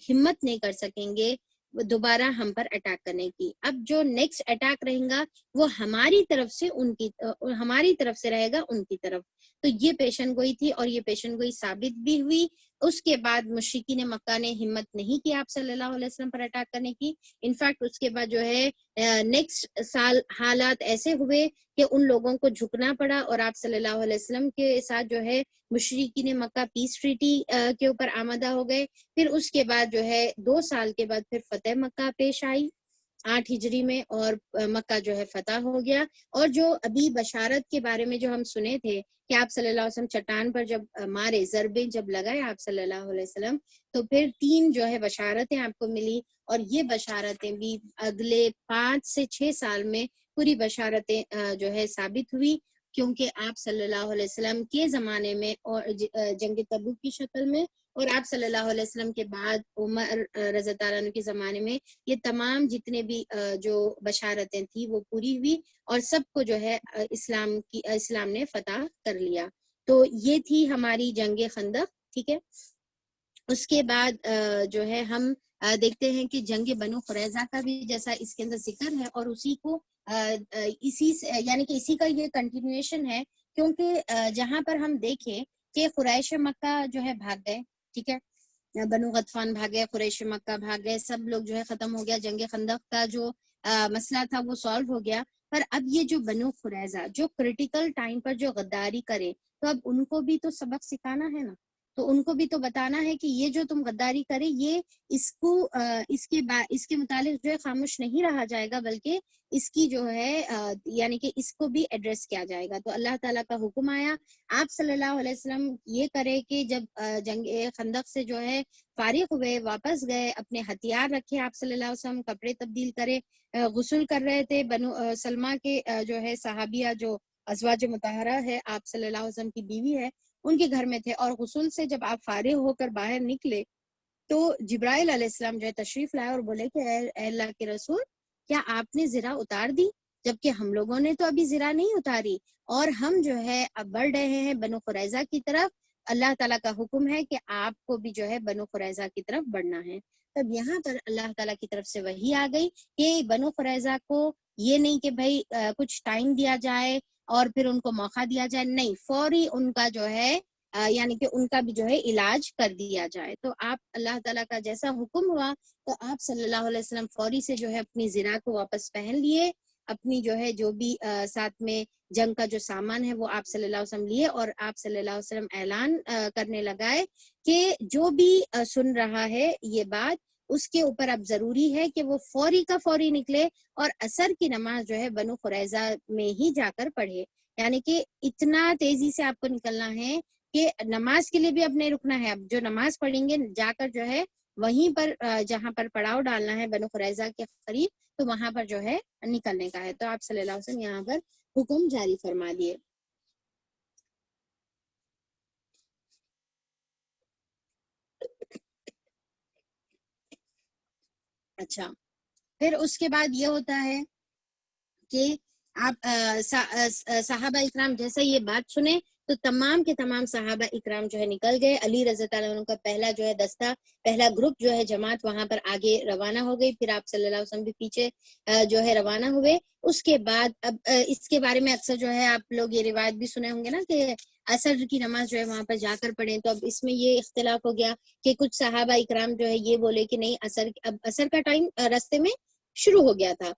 ہمت نہیں کر سکیں گے دوبارہ ہم پر اٹیک کرنے کی۔ اب جو نیکسٹ اٹیک رہے گا وہ ہماری طرف سے رہے گا ان کی طرف۔ تو یہ پیشن گوئی تھی اور یہ پیشن گوئی ثابت بھی ہوئی۔ اس کے بعد مشرکین مکہ نے ہمت نہیں کی آپ صلی اللہ علیہ وسلم پر اٹیک کرنے کی۔ انفیکٹ اس کے بعد جو ہے نیکسٹ سال حالات ایسے ہوئے کہ ان لوگوں کو جھکنا پڑا، اور آپ صلی اللہ علیہ وسلم کے ساتھ جو ہے مشرکین مکہ پیس ٹریٹی کے اوپر آمادہ ہو گئے۔ پھر اس کے بعد جو ہے 2 سال کے بعد پھر فتح مکہ پیش آئی 8 ہجری میں، اور مکہ جو ہے فتح ہو گیا۔ اور جو ابھی بشارت کے بارے میں جو ہم سنے تھے کہ آپ صلی اللہ علیہ وسلم چٹان پر جب مارے، ضربیں جب لگائے آپ صلی اللہ علیہ وسلم، تو پھر 3 جو ہے بشارتیں آپ کو ملی، اور یہ بشارتیں بھی اگلے 5 سے 6 سال میں پوری بشارتیں جو ہے ثابت ہوئی، کیونکہ آپ صلی اللہ علیہ وسلم کے زمانے میں اور جنگ تبوک کی شکل میں، اور آپ صلی اللہ علیہ وسلم کے بعد عمر رضی اللہ عنہ کے زمانے میں یہ تمام جتنے بھی جو بشارتیں تھیں وہ پوری ہوئی، اور سب کو جو ہے اسلام نے فتح کر لیا۔ تو یہ تھی ہماری جنگ خندق، ٹھیک ہے۔ اس کے بعد جو ہے ہم دیکھتے ہیں کہ جنگ بنو قریظہ کا بھی جیسا اس کے اندر ذکر ہے، اور اسی کو یعنی کہ اسی کا یہ کنٹینیوشن ہے، کیونکہ جہاں پر ہم دیکھیں کہ قریش مکہ جو ہے بھاگ گئے، ٹھیک ہے، بنو غطفان بھاگے، قریش مکہ بھاگے، سب لوگ جو ہے ختم ہو گیا، جنگ خندق کا جو مسئلہ تھا وہ سالو ہو گیا۔ پر اب یہ جو بنو قریظہ جو کرٹیکل ٹائم پر جو غداری کرے، تو اب ان کو بھی تو سبق سکھانا ہے نا، تو ان کو بھی تو بتانا ہے کہ یہ جو تم غداری کرے، یہ اس کے متعلق جو ہے خاموش نہیں رہا جائے گا، بلکہ اس کی جو ہے یعنی کہ اس کو بھی ایڈریس کیا جائے گا۔ تو اللہ تعالیٰ کا حکم آیا، آپ صلی اللہ علیہ وسلم یہ کرے کہ جب جنگ خندق سے جو ہے فارغ ہوئے، واپس گئے، اپنے ہتھیار رکھے، آپ صلی اللہ علیہ وسلم کپڑے تبدیل کرے، غسل کر رہے تھے، بنو سلمہ کے جو ہے صحابیہ جو ازواج مطہرہ ہے، آپ صلی اللہ علیہ وسلم کی بیوی ہے، ان کے گھر میں تھے، اور غسل سے جب آپ فارغ ہو کر باہر نکلے تو جبرائیل علیہ السلام جو ہے تشریف لائے اور بولے کہ اے اللہ کے رسول، کیا آپ نے زرہ اتار دی؟ جبکہ ہم لوگوں نے تو ابھی زرہ نہیں اتاری، اور ہم جو ہے اب بڑھ رہے ہیں بنو قریظہ کی طرف، اللہ تعالیٰ کا حکم ہے کہ آپ کو بھی جو ہے بنو قریظہ کی طرف بڑھنا ہے۔ تب یہاں پر اللہ تعالیٰ کی طرف سے وحی آ گئی کہ بنو قریظہ کو یہ نہیں کہ بھائی کچھ ٹائم دیا جائے اور پھر ان کو موقع دیا جائے، نہیں، فوری ان کا جو ہے یعنی کہ ان کا بھی جو ہے علاج کر دیا جائے۔ تو آپ اللہ تعالیٰ کا جیسا حکم ہوا تو آپ صلی اللہ علیہ وسلم فوری سے جو ہے اپنی زرہ کو واپس پہن لیے، اپنی جو ہے جو بھی ساتھ میں جنگ کا جو سامان ہے وہ آپ صلی اللہ علیہ وسلم لیے، اور آپ صلی اللہ علیہ وسلم اعلان کرنے لگائے کہ جو بھی سن رہا ہے یہ بات، اس کے اوپر اب ضروری ہے کہ وہ فوری کا فوری نکلے اور عصر کی نماز جو ہے بنو قریظہ میں ہی جا کر پڑھے۔ یعنی کہ اتنا تیزی سے آپ کو نکلنا ہے کہ نماز کے لیے بھی اب نہیں رکنا ہے، اب جو نماز پڑھیں گے جا کر جو ہے وہیں پر جہاں پر پڑاؤ ڈالنا ہے بنو قریظہ کے قریب، تو وہاں پر جو ہے نکلنے کا ہے۔ تو آپ صلی اللہ علیہ وسلم یہاں پر حکم جاری فرما دیے۔ اچھا، پھر اس کے بعد یہ ہوتا ہے کہ آپ صحابہ اکرام جیسے یہ بات سنے تو تمام کے تمام صحابہ اکرام جو ہے نکل گئے۔ علی رضی اللہ عنہ کا پہلا جو ہے دستہ، پہلا گروپ جو ہے جماعت وہاں پر آگے روانہ ہو گئی، پھر آپ صلی اللہ علیہ وسلم بھی پیچھے جو ہے روانہ ہوئے۔ اس کے بعد اب اس کے بارے میں اکثر جو ہے آپ لوگ یہ روایت بھی سنے ہوں گے نا کہ عصر کی نماز جو ہے وہاں پر جا کر پڑھیں، تو اب اس میں یہ اختلاف ہو گیا کہ کچھ صحابہ اکرام جو ہے یہ بولے کہ نہیں، اب عصر کا ٹائم راستے میں شروع ہو گیا تھا،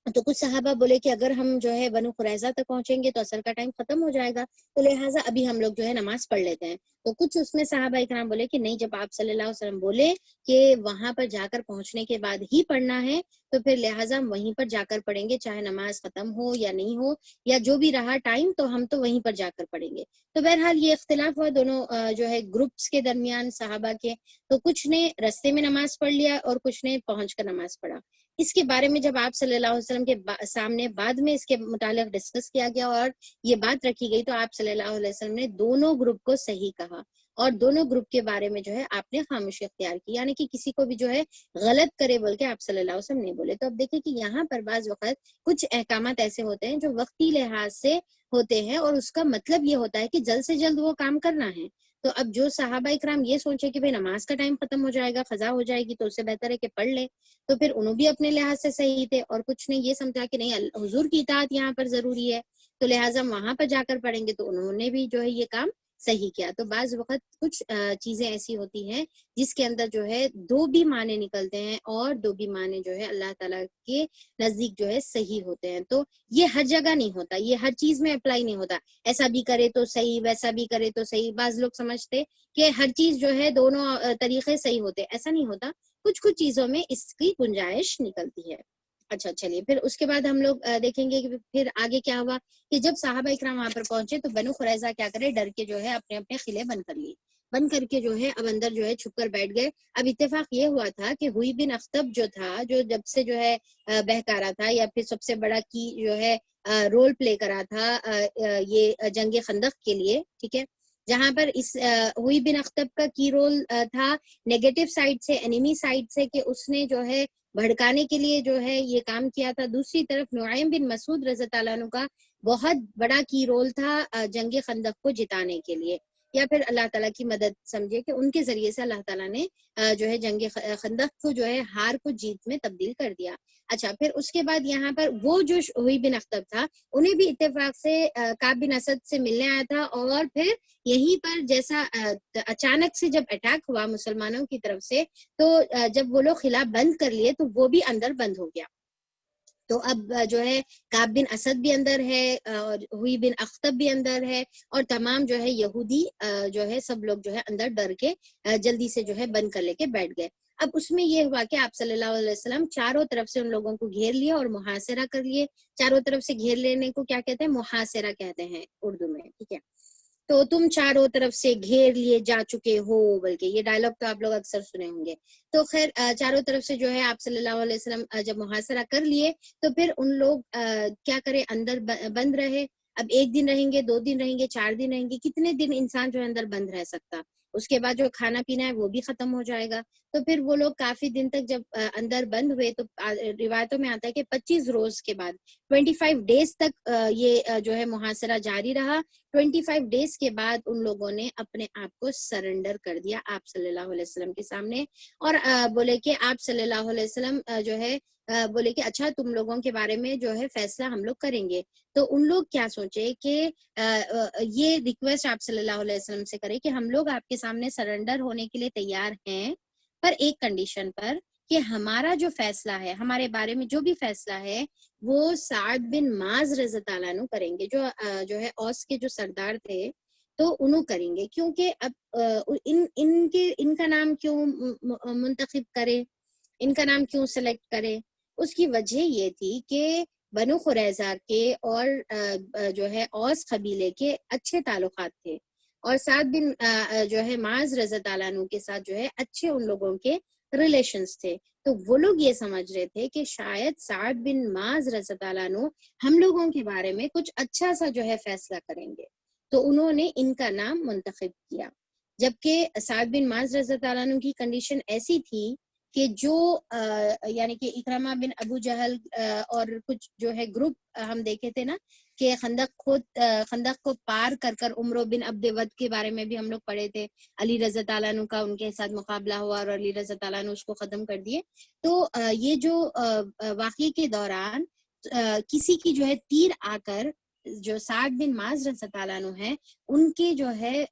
تو کچھ صحابہ بولے کہ اگر ہم جو ہے بنو قریظہ تک پہنچیں گے تو عصر کا ٹائم ختم ہو جائے گا، تو لہٰذا ابھی ہم لوگ جو ہے نماز پڑھ لیتے ہیں۔ تو کچھ اس میں صحابہ اکرام بولے کہ نہیں، جب آپ صلی اللہ علیہ وسلم بولے کہ وہاں پر جا کر پہنچنے کے بعد ہی پڑھنا ہے تو پھر لہٰذا ہم وہیں پر جا کر پڑھیں گے، چاہے نماز ختم ہو یا نہیں ہو یا جو بھی رہا ٹائم، تو ہم تو وہیں پر جا کر پڑھیں گے۔ تو بہرحال یہ اختلاف ہوا دونوں جو ہے گروپس کے درمیان صحابہ کے، تو کچھ نے رستے میں نماز پڑھ لیا اور کچھ نے پہنچ کر نماز پڑھا۔ اس کے بارے میں جب آپ صلی اللہ علیہ وسلم کے سامنے بعد میں اس کے متعلق ڈسکس کیا گیا اور یہ بات رکھی گئی، تو آپ صلی اللہ علیہ وسلم نے دونوں گروپ کو صحیح کہا اور دونوں گروپ کے بارے میں جو ہے آپ نے خاموشی اختیار کی، یعنی کہ کسی کو بھی جو ہے غلط کرے بول کے آپ صلی اللہ علیہ وسلم نہیں بولے۔ تو اب دیکھیں کہ یہاں پر بعض وقت کچھ احکامات ایسے ہوتے ہیں جو وقتی لحاظ سے ہوتے ہیں اور اس کا مطلب یہ ہوتا ہے کہ جلد سے جلد وہ کام کرنا ہے۔ تو اب جو صحابہ اکرام یہ سوچے کہ بھئی نماز کا ٹائم ختم ہو جائے گا، قضا ہو جائے گی، تو اس سے بہتر ہے کہ پڑھ لے، تو پھر انہوں بھی اپنے لحاظ سے صحیح تھے، اور کچھ نے یہ سمجھا کہ نہیں حضور کی اطاعت یہاں پر ضروری ہے تو لہٰذا ہم وہاں پر جا کر پڑھیں گے، تو انہوں نے بھی جو ہے یہ کام صحیح کیا۔ تو بعض وقت کچھ چیزیں ایسی ہوتی ہیں جس کے اندر جو ہے دو بھی معنی نکلتے ہیں اور دو بھی معنی جو ہے اللہ تعالیٰ کے نزدیک جو ہے صحیح ہوتے ہیں۔ تو یہ ہر جگہ نہیں ہوتا، یہ ہر چیز میں اپلائی نہیں ہوتا، ایسا بھی کرے تو صحیح ویسا بھی کرے تو صحیح۔ بعض لوگ سمجھتے کہ ہر چیز جو ہے دونوں طریقے صحیح ہوتے، ایسا نہیں ہوتا، کچھ کچھ چیزوں میں اس کی گنجائش نکلتی ہے۔ اچھا چلیے، پھر اس کے بعد ہم لوگ دیکھیں گے کہ پھر آگے کیا ہوا کہ جب صحابہ اکرام وہاں پر پہنچے تو بنو قریظہ کیا کرے، ڈر کے جو ہے اپنے اپنے قلعے بند کر لیے، بند کر کے جو ہے اب اندر جو ہے چھپ کر بیٹھ گئے۔ اب اتفاق یہ ہوا تھا کہ ہوئی بن اخطب جو تھا، جو جب سے جو ہے بہکارا تھا یا پھر سب سے بڑا کی جو ہے رول پلے کرا تھا یہ جنگ خندق کے لیے، ٹھیک ہے، جہاں پر اس ہوئی بن اخطب کا کی رول تھا نیگیٹو سائڈ سے، انیمی سائڈ سے، کہ اس نے جو ہے بھڑکانے کے لیے جو ہے یہ کام کیا تھا۔ دوسری طرف نعیم بن مسعود رضی اللہ عنہ کا بہت بڑا کی رول تھا جنگ خندق کو جتانے کے لیے، یا پھر اللہ تعالیٰ کی مدد سمجھے کہ ان کے ذریعے سے اللہ تعالیٰ نے جو ہے جنگ خندق کو جو ہے ہار کو جیت میں تبدیل کر دیا۔ اچھا، پھر اس کے بعد یہاں پر وہ جو ہوئی بن اخطب تھا، انہیں بھی اتفاق سے کعب بن اسد سے ملنے آیا تھا، اور پھر یہیں پر جیسا اچانک سے جب اٹیک ہوا مسلمانوں کی طرف سے، تو جب وہ لوگ خلا بند کر لیے تو وہ بھی اندر بند ہو گیا۔ تو اب جو ہے کعب بن اسد بھی اندر ہے اور ہوئی بن اخطب بھی اندر ہے، اور تمام جو ہے یہودی جو ہے سب لوگ جو ہے اندر ڈر کے جلدی سے جو ہے بند کر لے کے بیٹھ گئے۔ اب اس میں یہ ہوا کہ آپ صلی اللہ علیہ وسلم چاروں طرف سے ان لوگوں کو گھیر لیا اور محاصرہ کر لیے۔ چاروں طرف سے گھیر لینے کو کیا کہتے ہیں؟ محاصرہ کہتے ہیں اردو میں، ٹھیک ہے۔ تو تم چاروں طرف سے گھیر لیے جا چکے ہو، بلکہ یہ ڈائلاگ تو آپ لوگ اکثر سنے ہوں گے۔ تو خیر چاروں طرف سے جو ہے آپ صلی اللہ علیہ وسلم جب محاصرہ کر لیے تو پھر ان لوگ کیا کرے، اندر بند رہے۔ اب ایک دن رہیں گے، 2 دن رہیں گے، 4 دن رہیں گے، کتنے دن انسان جو ہے اندر بند رہ سکتا؟ اس کے بعد جو کھانا پینا ہے وہ بھی ختم ہو جائے گا۔ تو پھر وہ لوگ کافی دن تک جب اندر بند ہوئے تو روایتوں میں آتا ہے کہ 25 روز کے بعد 25 ڈیز تک یہ جو ہے محاصرہ جاری رہا۔ 25 ڈیز کے بعد ان لوگوں نے اپنے آپ کو سرنڈر کر دیا آپ صلی اللہ علیہ وسلم کے سامنے، اور بولے کہ آپ صلی اللہ علیہ وسلم جو ہے بولے کہ اچھا تم لوگوں کے بارے میں جو ہے فیصلہ ہم لوگ کریں گے۔ تو ان لوگ کیا سوچے کہ یہ ریکویسٹ آپ صلی اللہ علیہ وسلم سے کرے کہ ہم لوگ آپ کے سامنے سرنڈر ہونے کے لیے تیار ہیں، پر ایک کنڈیشن پر، کہ ہمارا جو فیصلہ ہے، ہمارے بارے میں جو بھی فیصلہ ہے وہ سعد بن معاذ رضی اللہ عنہ کریں گے، جو ہے اوس کے جو سردار تھے، تو انہوں کریں گے، کیونکہ اب ان کا نام کیوں منتخب کرے، ان کا نام کیوں سلیکٹ کرے؟ اس کی وجہ یہ تھی کہ بنو قریظہ کے اور جو ہے اوس قبیلے کے اچھے تعلقات تھے، اور سعد بن جو ہے معاذ رضی اللہ عنہ کے ساتھ جو ہے اچھے ان لوگوں کے ریلیشنز تھے۔ تو وہ لوگ یہ سمجھ رہے تھے کہ شاید سعد بن معاذ رضی اللہ عنہ ہم لوگوں کے بارے میں کچھ اچھا سا جو ہے فیصلہ کریں گے، تو انہوں نے ان کا نام منتخب کیا۔ جبکہ سعد بن معاذ رضی اللہ عنہ کی کنڈیشن ایسی تھی کہ جو یعنی کہ اکرمہ بن ابو جہل اور کچھ جو ہے گروپ ہم دیکھے تھے نا کہ خندق کو پار کر کر عمرو بن عبد ود کے بارے میں بھی ہم لوگ پڑھے تھے، علی رضی اللہ عنہ کا ان کے ساتھ مقابلہ ہوا اور علی رضی اللہ عنہ اس کو ختم کر دیے۔ تو یہ جو واقعے کے دوران کسی کی جو ہے تیر آ کر جو سعد بن معاذ رضی اللہ عنہ ہے ان کے جو ہے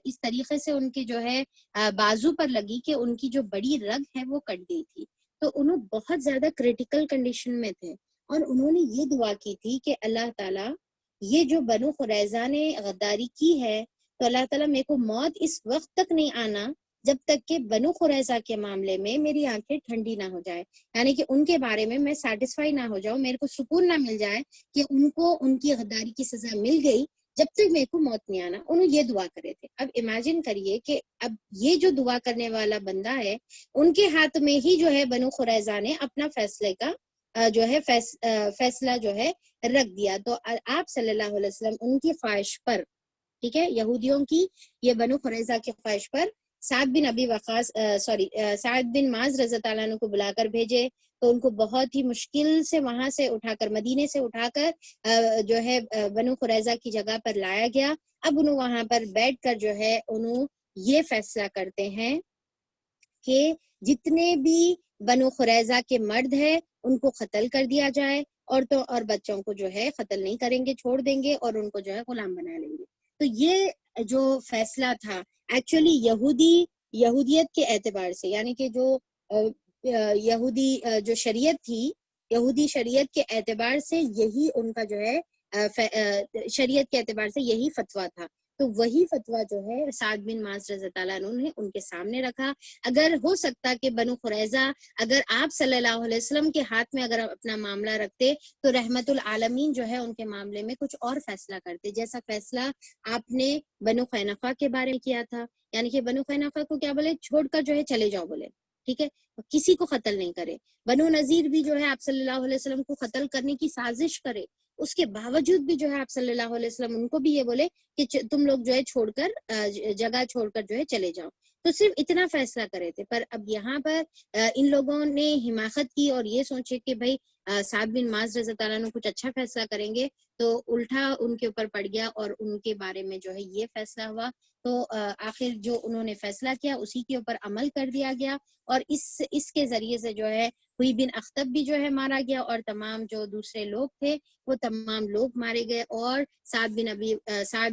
اس طریقے سے ان کے جو ہے بازو پر لگی کہ ان کی جو بڑی رگ ہے وہ کٹ گئی تھی۔ تو انہوں بہت زیادہ کریٹیکل کنڈیشن میں تھے، اور انہوں نے یہ دعا کی تھی کہ اللہ تعالیٰ یہ جو بنو قریظہ نے غداری کی ہے تو اللہ تعالیٰ میرے کو موت اس وقت تک نہیں آنا جب تک کہ بنو قریظہ کے معاملے میں میری آنکھیں ٹھنڈی نہ ہو جائے، یعنی کہ ان کے بارے میں میں سیٹسفائی نہ ہو جاؤں، میرے کو سکون نہ مل جائے کہ ان کو ان کی غداری کی سزا مل گئی، جب تک میرے کو موت نہیں آنا۔ انہوں یہ دعا کرے تھے۔ اب امیجن کریے کہ اب یہ جو دعا کرنے والا بندہ ہے، ان کے ہاتھ میں ہی جو ہے بنو قریظہ نے اپنا فیصلے کا جو ہے فیصلہ جو ہے رکھ دیا۔ تو آپ صلی اللہ علیہ وسلم ان کی خواہش پر، ٹھیک ہے، یہودیوں کی یہ بنو قریظہ کی خواہش پر سعد بن ابی وقاص سعد بن معاذ رضی اللہ عنہ کو بلا کر بھیجے۔ تو ان کو بہت ہی مشکل سے وہاں سے اٹھا کر، مدینے سے اٹھا کر جو ہے بنو قریظہ کی جگہ پر لایا گیا۔ اب انہوں وہاں پر بیٹھ کر جو ہے انہوں یہ فیصلہ کرتے ہیں کہ جتنے بھی بنو قریظہ کے مرد ہیں ان کو قتل کر دیا جائے، عورتوں اور بچوں کو جو ہے قتل نہیں کریں گے، چھوڑ دیں گے، اور ان کو جو ہے غلام بنا لیں گے۔ تو یہ جو فیصلہ تھا ایکچولی یہودیت کے اعتبار سے، یعنی کہ جو یہودی جو شریعت تھی، یہودی شریعت کے اعتبار سے یہی ان کا جو ہے شریعت کے اعتبار سے یہی فتویٰ تھا۔ تو وہی فتویٰ جو ہے سعد بن معاذ رضی اللہ عنہ نے ان کے سامنے رکھا۔ اگر ہو سکتا کہ بنو قریظہ اگر آپ صلی اللہ علیہ وسلم کے ہاتھ میں اگر اپنا معاملہ رکھتے تو رحمت العالمین جو ہے ان کے معاملے میں کچھ اور فیصلہ کرتے، جیسا فیصلہ آپ نے بنو قینقاع کے بارے میں کیا تھا، یعنی کہ بنو قینقاع کو کیا بولے، چھوڑ کر جو ہے چلے جاؤ بولے، ٹھیک ہے، کسی کو قتل نہیں کرے۔ بنو نذیر بھی جو ہے آپ صلی اللہ علیہ وسلم کو قتل کرنے کی سازش کرے، اس کے باوجود بھی جو ہے آپ صلی اللہ علیہ وسلم ان کو بھی یہ بولے کہ تم لوگ جو ہے چھوڑ کر جگہ چھوڑ کر جو ہے چلے جاؤ۔ تو صرف اتنا فیصلہ کرے تھے، پر اب یہاں پر ان لوگوں نے حماقت کی اور یہ سوچے کہ بھائی سعد بن معاذ رضی اللہ عنہ کچھ اچھا فیصلہ کریں گے، تو الٹا ان کے اوپر پڑ گیا اور ان کے بارے میں جو ہے یہ فیصلہ ہوا۔ تو آخر جو انہوں نے فیصلہ کیا اسی کے اوپر عمل کر دیا گیا، اور اس کے ذریعے سے جو ہے ہوئی بن اخطب بھی جو ہے مارا گیا، اور تمام جو دوسرے لوگ تھے وہ تمام لوگ مارے گئے۔ اور سعد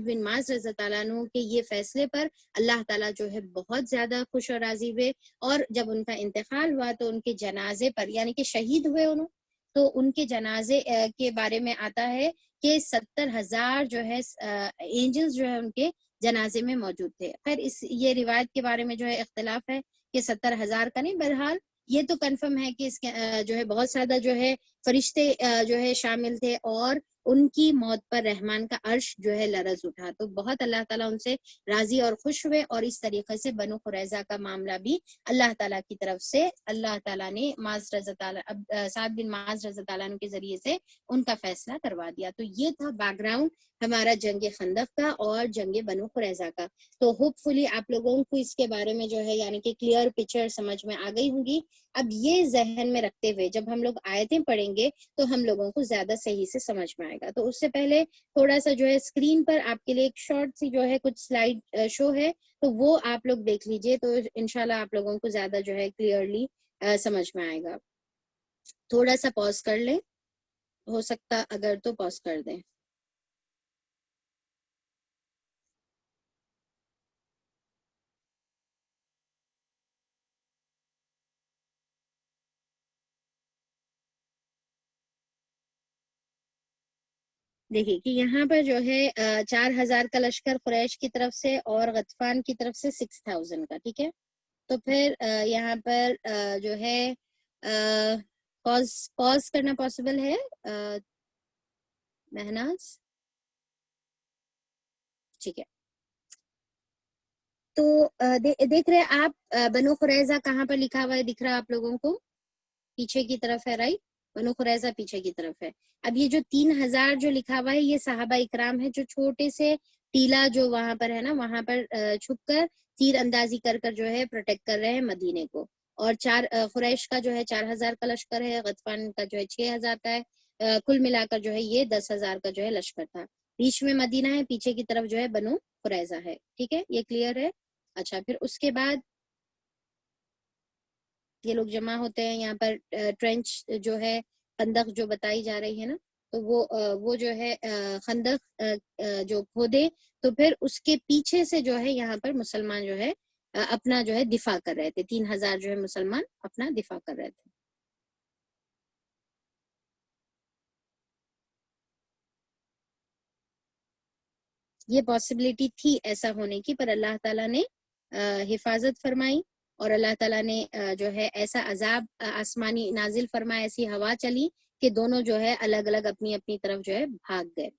بن معاذ رضی اللہ عنہ کے یہ فیصلے پر اللہ تعالیٰ جو ہے بہت زیادہ خوش اور راضی ہوئے، اور جب ان کا انتقال ہوا تو ان کے جنازے پر، یعنی کہ شہید ہوئے انہوں، تو ان کے جنازے کے بارے میں آتا ہے کہ 70,000 جو ہے اینجلز جو ہے ان کے جنازے میں موجود تھے۔ خیر یہ روایت کے بارے میں جو ہے اختلاف ہے کہ 70,000 کا نہیں، بہرحال یہ تو کنفرم ہے کہ اس کے جو ہے بہت زیادہ جو ہے فرشتے جو ہے شامل تھے، اور ان کی موت پر رحمان کا عرش جو ہے لرز اٹھا۔ تو بہت اللہ تعالیٰ ان سے راضی اور خوش ہوئے، اور اس طریقے سے بنو قریظہ کا معاملہ بھی اللہ تعالیٰ کی طرف سے اللہ تعالیٰ نے سعد بن معاذ رضی اللہ عنہ کے ذریعے سے ان کا فیصلہ کروا دیا۔ تو یہ تھا بیک گراؤنڈ ہمارا جنگ خندق کا اور جنگ بنو قریظہ کا۔ تو ہوپ فلی آپ لوگوں کو اس کے بارے میں جو ہے یعنی کہ کلیئر پکچر سمجھ میں آ گئی ہوں گی۔ اب یہ ذہن میں رکھتے ہوئے جب ہم لوگ آیتیں پڑھیں گے تو ہم لوگوں کو زیادہ صحیح سے سمجھ میں آئے گا۔ تو اس سے پہلے تھوڑا سا جو ہے اسکرین پر آپ کے لیے ایک شارٹ سی جو ہے کچھ سلائیڈ شو ہے، تو وہ آپ لوگ دیکھ لیجئے، تو انشاءاللہ آپ لوگوں کو زیادہ جو ہے کلیئرلی سمجھ میں آئے گا۔ تھوڑا سا پاز کر لیں، ہو سکتا اگر تو پاز کر دیں۔ دیکھیے کہ یہاں پر جو ہے 4,000 کا لشکر قریش کی طرف سے اور غطفان کی طرف سے 6,000 کا، ٹھیک ہے۔ تو پھر یہاں پر جو ہے پاز کرنا پاسبل ہے مہناز؟ ٹھیک ہے۔ تو دیکھ رہے آپ بنو قریظہ کہاں پر لکھا ہوا ہے، دکھ رہا آپ لوگوں کو؟ پیچھے کی طرف ہے، رائٹ، بنو قریظہ پیچھے کی طرف ہے۔ اب یہ جو 3,000 جو لکھا ہوا ہے یہ صحابہ اکرام ہے جو چھوٹے سے ٹیلا جو وہاں پر ہے نا، وہاں پر چھپ کر تیر اندازی کر کر جو ہے پروٹیکٹ کر رہے ہیں مدینے کو۔ اور قریش کا جو ہے 4,000 کا لشکر ہے، غطفان کا جو ہے 6,000 کا ہے، کل ملا کر جو ہے یہ 10,000 کا جو ہے لشکر تھا۔ بیچ میں مدینہ ہے، پیچھے کی طرف جو ہے بنو قریظہ ہے، ٹھیک ہے، یہ کلیئر ہے۔ اچھا، پھر اس کے بعد یہ لوگ جمع ہوتے ہیں یہاں پر، ٹرینچ جو ہے خندق جو بتائی جا رہی ہے نا، تو وہ جو ہے خندق جو کھودے، تو پھر اس کے پیچھے سے جو ہے یہاں پر مسلمان جو ہے اپنا جو ہے دفاع کر رہے تھے، 3,000 جو ہے مسلمان اپنا دفاع کر رہے تھے۔ یہ پاسبلٹی تھی ایسا ہونے کی، پر اللہ تعالیٰ نے حفاظت فرمائی، اور اللہ تعالیٰ نے جو ہے ایسا عذاب آسمانی نازل فرمایا، ایسی ہوا چلی کہ دونوں جو ہے الگ الگ اپنی اپنی طرف جو ہے بھاگ گئے.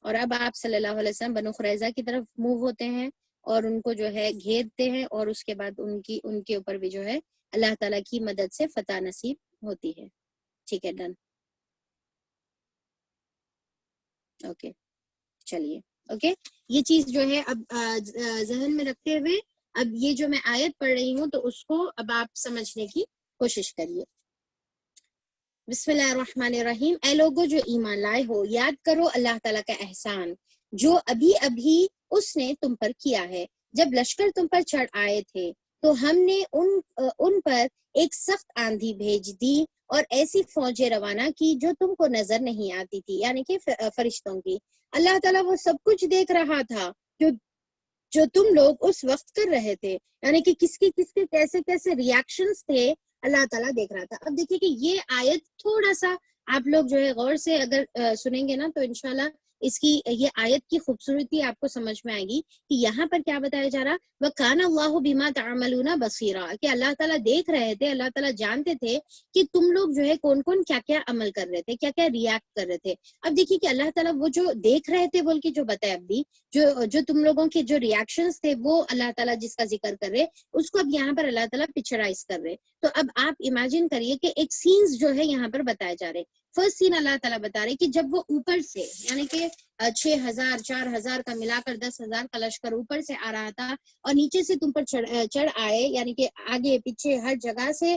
اور اب آپ صلی اللہ علیہ وسلم بنو قریظہ کی طرف موو ہوتے ہیں اور ان کو جو ہے گھیرتے ہیں، اور اس کے بعد ان کے اوپر بھی جو ہے اللہ تعالیٰ کی مدد سے فتح نصیب ہوتی ہے. ٹھیک ہے، ڈن. اوکے چلیے، اوکے یہ چیز جو ہے اب ذہن میں رکھتے ہوئے اب یہ جو میں آیت پڑھ رہی ہوں تو اس کو اب آپ سمجھنے کی کوشش کریے. بسم اللہ الرحمن الرحیم. اے لوگو جو ایمان لائے ہو، یاد کرو اللہ تعالیٰ کا احسان جو ابھی ابھی اس نے تم پر کیا ہے. جب لشکر تم پر چڑھ آئے تھے تو ہم نے ان پر ایک سخت آندھی بھیج دی اور ایسی فوجیں روانہ کی جو تم کو نظر نہیں آتی تھی، یعنی کہ فرشتوں کی. اللہ تعالیٰ وہ سب کچھ دیکھ رہا تھا جو تم لوگ اس وقت کر رہے تھے، یعنی کہ کس کے کیسے کیسے ریاکشنز تھے اللہ تعالیٰ دیکھ رہا تھا. اب دیکھیے کہ یہ آیت تھوڑا سا آپ لوگ جو ہے غور سے اگر سنیں گے نا تو انشاءاللہ اس کی یہ آیت کی خوبصورتی آپ کو سمجھ میں آئے گی کہ یہاں پر کیا بتایا جا رہا، وَكَانَ اللَّهُ بِمَا تَعْمَلُونَ بَصِيرًا، کہ اللہ تعالیٰ دیکھ رہے تھے، اللہ تعالیٰ جانتے تھے کہ تم لوگ جو ہے کون کون کیا کیا عمل کر رہے تھے، کیا کیا ریاکٹ کر رہے تھے. اب دیکھیے کہ اللہ تعالیٰ وہ جو دیکھ رہے تھے بول کے جو بتایا اب بھی، جو تم لوگوں کے جو ریاکشنز تھے وہ اللہ تعالیٰ جس کا ذکر کر رہے اس کو اب یہاں پر اللہ تعالیٰ پکچرائز کر رہے. تو اب آپ امیجن کریے کہ ایک سینز جو ہے یہاں پر بتائے جا رہے. فرسٹ سین اللہ تعالیٰ بتا رہے کہ جب وہ اوپر سے یعنی کہ 6,000 4,000 کا ملا کر 10,000 کا لشکر اوپر سے آ رہا تھا اور نیچے سے تم پر چڑھ آئے، یعنی کہ آگے پیچھے ہر جگہ سے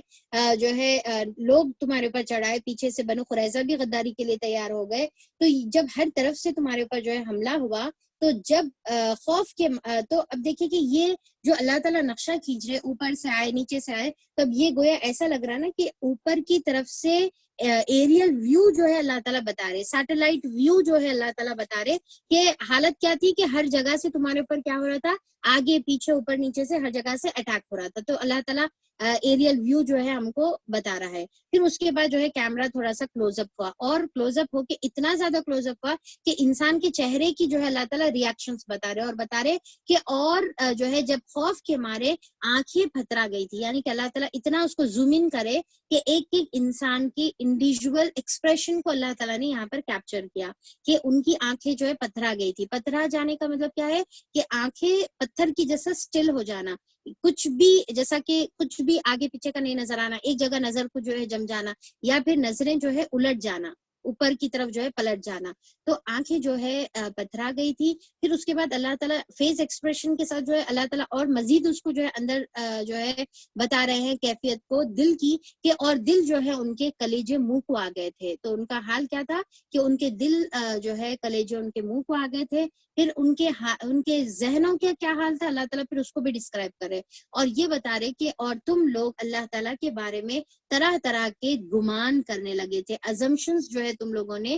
جو ہے لوگ تمہارے اوپر چڑھائے، پیچھے سے بنو قریظہ بھی غداری کے لیے تیار ہو گئے. تو جب ہر طرف سے تمہارے اوپر جو ہے حملہ ہوا تو جب خوف کے تو اب دیکھیے کہ یہ جو اللہ تعالیٰ نقشہ کھینچ رہے، اوپر سے آئے نیچے سے آئے، تب یہ گویا ایسا لگ رہا نا کہ اوپر کی طرف سے ایریل ویو جو ہے اللہ تعالیٰ بتا رہے، سیٹلائٹ ویو جو ہے اللہ تعالیٰ بتا رہے کہ حالت کیا تھی کہ ہر جگہ سے تمہارے اوپر کیا ہو رہا تھا، آگے پیچھے اوپر نیچے سے ہر جگہ سے اٹیک ہو رہا تھا. تو اللہ تعالیٰ ایریل ویو جو ہے ہم کو بتا رہا ہے. پھر اس کے بعد جو ہے کیمرہ تھوڑا سا کلوز اپ ہوا، اور کلوز اپ ہو کے اتنا زیادہ کلوز اپ ہوا کہ انسان کے چہرے کی جو ہے اللہ تعالیٰ ریاکشنز بتا رہے، اور بتا رہے کہ اور جو ہے جب خوف کے مارے آنکھیں پھترا گئی تھی، یعنی کہ اللہ تعالیٰ اتنا اس کو زوم ان کرے کہ ایک ایک انسان کی انڈیویجول ایکسپریشن کو اللہ تعالیٰ نے یہاں پر کیپچر کیا کہ ان کی آنکھیں جو ہے پتھرا گئی تھی. پتھرا جانے کا مطلب کیا ہے کہ آنکھیں پتھر کی جیسا سٹل ہو جانا، کچھ بھی جیسا کہ کچھ بھی آگے پیچھے کا نہیں نظر آنا، ایک جگہ نظر کو جو ہے جم جانا، یا پھر نظریں جو ہے الٹ جانا، اوپر کی طرف جو ہے پلٹ جانا. تو آنکھیں جو ہے پتھرا گئی تھی. پھر اس کے بعد اللہ تعالیٰ فیس ایکسپریشن کے ساتھ جو ہے اللہ تعالیٰ اور مزید اس کو جو ہے اندر جو ہے بتا رہے ہیں کیفیت کو دل کی، کہ اور دل جو ہے ان کے کلیجے منہ کو آ گئے تھے. تو ان کا حال کیا تھا کہ ان کے دل جو ہے کلیجے ان کے منہ کو آ گئے تھے. پھر ان کے ذہنوں کا کیا حال تھا اللہ تعالیٰ پھر اس کو بھی ڈسکرائب کرے، اور یہ بتا رہے کہ اور تم لوگ اللہ تعالیٰ کے بارے میں طرح طرح کے گمان کرنے لگے تھے، ازمپشنز جو ہے تم لوگوں نے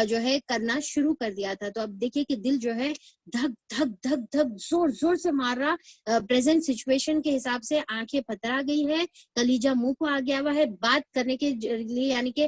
جو ہے کرنا شروع کر دیا تھا. تو اب دیکھیے کہ دل جو ہے دھک دھک دھک دھک زور زور سے مار رہا، پریزنٹ سچویشن کے حساب سے آنکھیں پتھرا گئی ہے، کلیجہ منہ کو آ گیا ہوا ہے، بات کرنے کے لیے یعنی کہ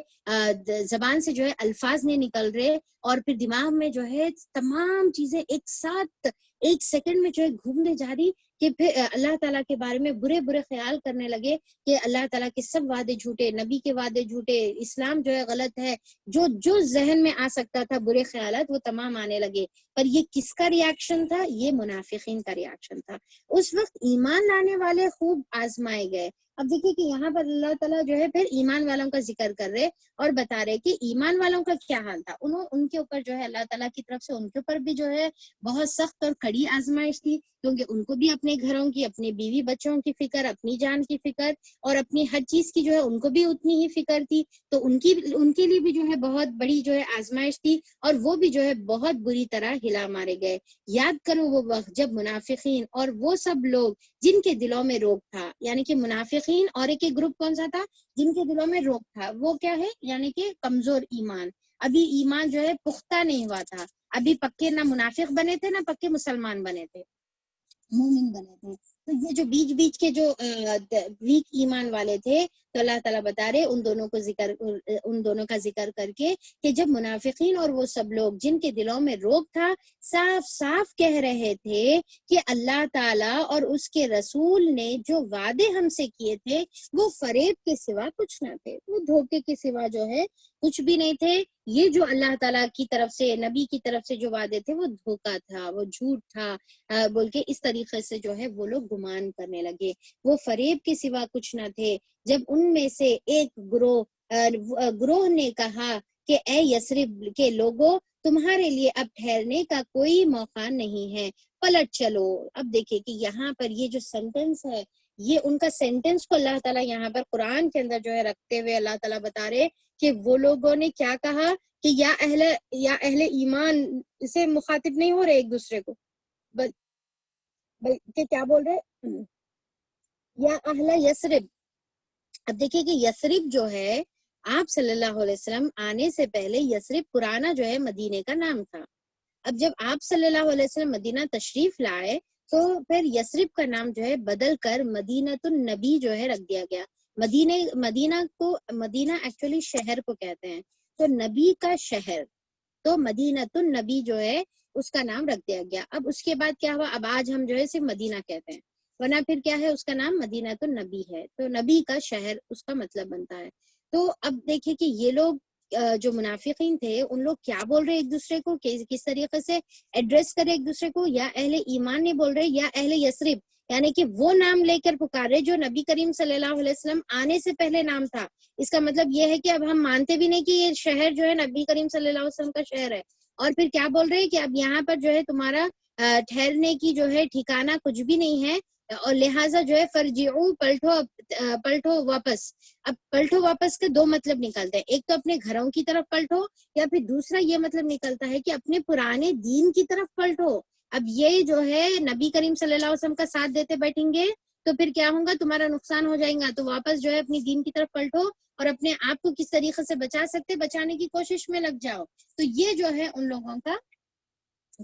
زبان سے جو ہے الفاظ نہیں نکل رہے، اور پھر دماغ میں جو ہے تمام چیزیں ایک ساتھ ایک سیکنڈ میں جو ہے گھومنے جا رہی، کہ پھر اللہ تعالیٰ کے بارے میں برے برے خیال کرنے لگے کہ اللہ تعالیٰ کے سب وعدے جھوٹے، نبی کے وعدے جھوٹے، اسلام جو ہے غلط ہے، جو ذہن میں آ سکتا تھا برے خیالات وہ تمام آنے لگے. پر یہ کس کا ریاکشن تھا؟ یہ منافقین کا ریاکشن تھا. اس وقت ایمان لانے والے خوب آزمائے گئے. اب دیکھیے کہ یہاں پر اللہ تعالیٰ جو ہے پھر ایمان والوں کا ذکر کر رہے اور بتا رہے کہ ایمان والوں کا کیا حال تھا. ان کے اوپر جو ہے اللہ تعالیٰ کی طرف سے ان کے اوپر بھی جو ہے بہت سخت اور کڑی آزمائش تھی، کیونکہ ان کو بھی اپنے گھروں کی، اپنے بیوی بچوں کی فکر، اپنی جان کی فکر، اور اپنی ہر چیز کی جو ہے ان کو بھی اتنی ہی فکر تھی. تو ان کے لیے بھی جو ہے بہت بڑی جو ہے آزمائش تھی، اور وہ بھی جو ہے بہت بری طرح ہلا مارے گئے. یاد کرو وہ وقت جب منافقین اور وہ سب لوگ جن کے دلوں میں روگ تھا، یعنی کہ منافقین اور ایک گروپ کون سا تھا جن کے دلوں میں روگ تھا، وہ کیا ہے یعنی کہ کمزور ایمان، ابھی ایمان جو ہے پختہ نہیں ہوا تھا، ابھی پکے نہ منافق بنے تھے نہ پکے مسلمان بنے تھے، مومن بنے تھے. تو یہ جو بیچ بیچ کے جو ویک ایمان والے تھے، تو اللہ تعالیٰ بتا رہے ان دونوں کا ذکر کر کے کہ جب منافقین اور وہ سب لوگ جن کے دلوں میں روب تھا صاف صاف کہہ رہے تھے کہ اللہ تعالیٰ اور اس کے رسول نے جو وعدے ہم سے کیے تھے وہ فریب کے سوا کچھ نہ تھے، وہ دھوکے کے سوا جو ہے کچھ بھی نہیں تھے. یہ جو اللہ تعالیٰ کی طرف سے نبی کی طرف سے جو وعدے تھے وہ دھوکا تھا، وہ جھوٹ تھا بول کے اس طریقے سے جو ہے وہ لوگ گمان کرنے لگے. وہ فریب کے سوا کچھ نہ تھے. جب ان میں سے ایک گروہ نے کہا کہ اے یثرب کے لوگوں، تمہارے لیے اب ٹھہرنے کا کوئی موقع نہیں ہے، پلٹ چلو. اب دیکھیں کہ یہاں پر یہ جو سینٹنس ہے، یہ ان کا سینٹنس کو اللہ تعالیٰ یہاں پر قرآن کے اندر جو ہے رکھتے ہوئے اللہ تعالیٰ بتا رہے کہ وہ لوگوں نے کیا کہا کہ یا اہل ایمان سے مخاطب نہیں ہو رہے ایک دوسرے کو، بلکہ کیا بول رہے یا اہل یثرب. اب دیکھیں کہ یثرب جو ہے آپ صلی اللہ علیہ وسلم آنے سے پہلے یثرب پرانا جو ہے مدینے کا نام تھا. اب جب آپ صلی اللہ علیہ وسلم مدینہ تشریف لائے تو پھر یثرب کا نام جو ہے بدل کر مدینۃ النبی جو ہے رکھ دیا گیا. مدینہ ایکچولی شہر کو کہتے ہیں، تو نبی کا شہر، تو مدینۃ النبی جو ہے اس کا نام رکھ دیا گیا. اب اس کے بعد کیا ہوا، اب آج ہم جو ہے صرف مدینہ کہتے ہیں، ورنہ پھر کیا ہے اس کا نام مدینۃ النبی ہے، تو نبی کا شہر اس کا مطلب بنتا ہے. تو اب دیکھیں کہ یہ لوگ جو منافقین تھے ان لوگ کیا بول رہے ایک دوسرے کو، کس طریقے سے ایڈریس کرے ایک دوسرے کو، یا اہل ایمان نہیں بول رہے یا اہل یثرب، یعنی کہ وہ نام لے کر پکار رہے جو نبی کریم صلی اللہ علیہ وسلم آنے سے پہلے نام تھا. اس کا مطلب یہ ہے کہ اب ہم مانتے بھی نہیں کہ یہ شہر جو ہے نبی کریم صلی اللہ علیہ وسلم کا شہر ہے. اور پھر کیا بول رہے کہ اب یہاں پر جو ہے تمہارا ٹھہرنے کی جو ہے ٹھکانہ کچھ بھی نہیں ہے، اور لہٰذا جو ہے فرجعو پلٹو واپس. اب پلٹو واپس کے دو مطلب نکلتے ہیں، ایک تو اپنے گھروں کی طرف پلٹو، یا پھر دوسرا یہ مطلب نکلتا ہے کہ اپنے پرانے دین کی طرف پلٹو. اب یہ جو ہے نبی کریم صلی اللہ علیہ وسلم کا ساتھ دیتے بیٹھیں گے تو پھر کیا ہوگا، تمہارا نقصان ہو جائے گا. تو واپس جو ہے اپنی دین کی طرف پلٹو اور اپنے آپ کو کس طریقے سے بچا سکتے بچانے کی کوشش میں لگ جاؤ. تو یہ جو ہے ان لوگوں کا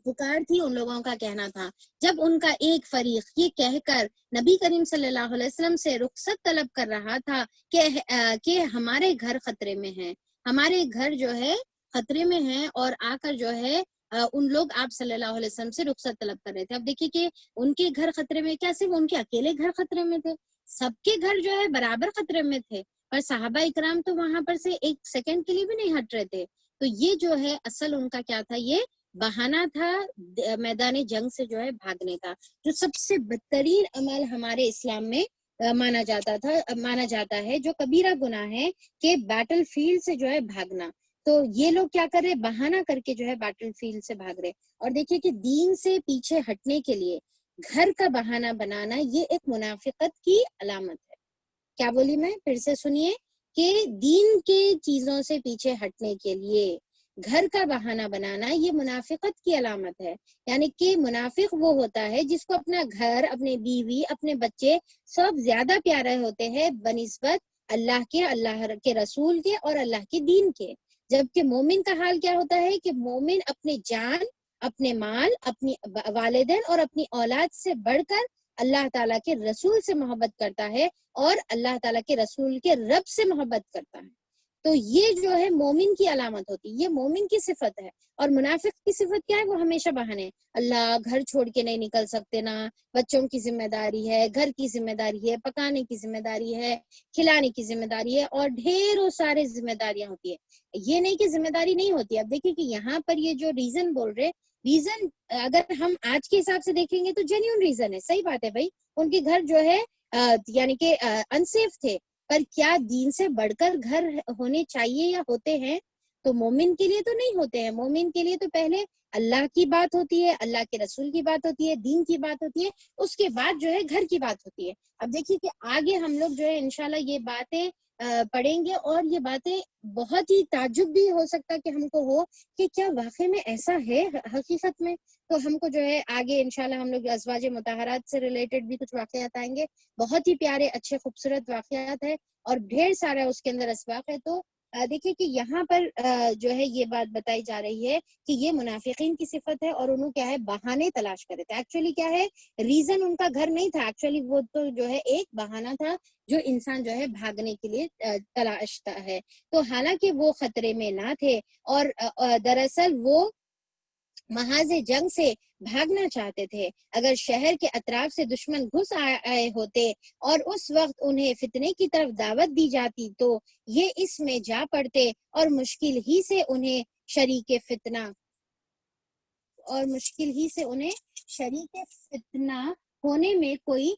پکار تھی، ان لوگوں کا کہنا تھا. جب ان کا ایک فریق یہ کہہ کر نبی کریم صلی اللہ علیہ وسلم سے رخصت طلب کر رہا تھا کہ ہمارے گھر خطرے میں ہیں، ہمارے گھر جو ہے خطرے میں ہیں، اور آ کر جو ہے ان لوگ آپ صلی اللہ علیہ وسلم سے رخصت طلب کر رہے تھے. اب دیکھیے کہ ان کے گھر خطرے میں، کیا صرف ان کے اکیلے گھر خطرے میں تھے؟ سب کے گھر جو ہے برابر خطرے میں تھے، پر صحابہ اکرام تو وہاں پر سے ایک سیکنڈ کے لیے بھی نہیں ہٹ رہے تھے. تو یہ جو ہے اصل ان کا کیا تھا، یہ بہانہ تھا میدان جنگ سے جو ہے بھاگنے کا، جو سب سے بدترین عمل ہمارے اسلام میں مانا جاتا ہے، جو کبیرہ گناہ ہے کہ بیٹل فیلڈ سے جو ہے بھاگنا. تو یہ لوگ کیا کر رہے، بہانہ کر کے جو ہے بیٹل فیلڈ سے بھاگ رہے. اور دیکھیے کہ دین سے پیچھے ہٹنے کے لیے گھر کا بہانہ بنانا یہ ایک منافقت کی علامت ہے. کیا بولی میں، پھر سے سنیے کہ دین کے چیزوں سے پیچھے ہٹنے کے لیے گھر کا بہانہ بنانا یہ منافقت کی علامت ہے. یعنی کہ منافق وہ ہوتا ہے جس کو اپنا گھر، اپنے بیوی، اپنے بچے سب زیادہ پیارے ہوتے ہیں بنسبت اللہ کے رسول کے اور اللہ کے دین کے. جبکہ مومن کا حال کیا ہوتا ہے کہ مومن اپنے جان، اپنے مال، اپنی والدین اور اپنی اولاد سے بڑھ کر اللہ تعالیٰ کے رسول سے محبت کرتا ہے اور اللہ تعالیٰ کے رسول کے رب سے محبت کرتا ہے. تو یہ جو ہے مومن کی علامت ہوتی ہے، یہ مومن کی صفت ہے. اور منافق کی صفت کیا ہے، وہ ہمیشہ بہانے، اللہ گھر چھوڑ کے نہیں نکل سکتے نا، بچوں کی ذمہ داری ہے، گھر کی ذمہ داری ہے، پکانے کی ذمہ داری ہے، کھلانے کی ذمہ داری ہے، اور ڈھیروں سارے ذمہ داریاں ہوتی ہے. یہ نہیں کہ ذمہ داری نہیں ہوتی. اب دیکھیں کہ یہاں پر یہ جو ریزن بول رہے، ریزن اگر ہم آج کے حساب سے دیکھیں گے تو جینیون ریزن ہے، صحیح بات ہے بھائی، ان کے گھر جو ہے یعنی کہ انسیف تھے. پر کیا دین سے بڑھ کر گھر ہونے چاہیے یا ہوتے ہیں؟ تو مومن کے لیے تو نہیں ہوتے ہیں. مومن کے لیے تو پہلے اللہ کی بات ہوتی ہے، اللہ کے رسول کی بات ہوتی ہے، دین کی بات ہوتی ہے، اس کے بعد جو ہے گھر کی بات ہوتی ہے. اب دیکھیے کہ آگے ہم لوگ جو ہے انشاءاللہ یہ باتیں پڑھیں گے، اور یہ باتیں بہت ہی تعجب بھی ہو سکتا کہ ہم کو ہو کہ کیا واقعی میں ایسا ہے حقیقت میں. تو ہم کو جو ہے آگے انشاءاللہ ہم لوگ ازواج مطہرات سے ریلیٹڈ بھی کچھ واقعات آئیں گے، بہت ہی پیارے اچھے خوبصورت واقعات ہے اور ڈھیر سارا اس کے اندر اسباق ہے. تو دیکھیں کہ یہاں پر جو ہے یہ بات بتائی جا رہی ہے کہ یہ منافقین کی صفت ہے، اور انہوں کیا ہے بہانے تلاش کرے تھے. ایکچولی کیا ہے ریزن ان کا گھر نہیں تھا، ایکچولی وہ تو جو ہے ایک بہانہ تھا جو انسان جو ہے بھاگنے کے لیے تلاشتا ہے. تو حالانکہ وہ خطرے میں نہ تھے، اور دراصل وہ محاذ جنگ سے بھاگنا چاہتے تھے. اگر شہر کے اطراف سے دشمن گھس آئے ہوتے اور اس وقت انہیں فتنے کی طرف دعوت دی جاتی تو یہ اس میں جا پڑتے، اور مشکل ہی سے انہیں شریک فتنہ ہونے میں کوئی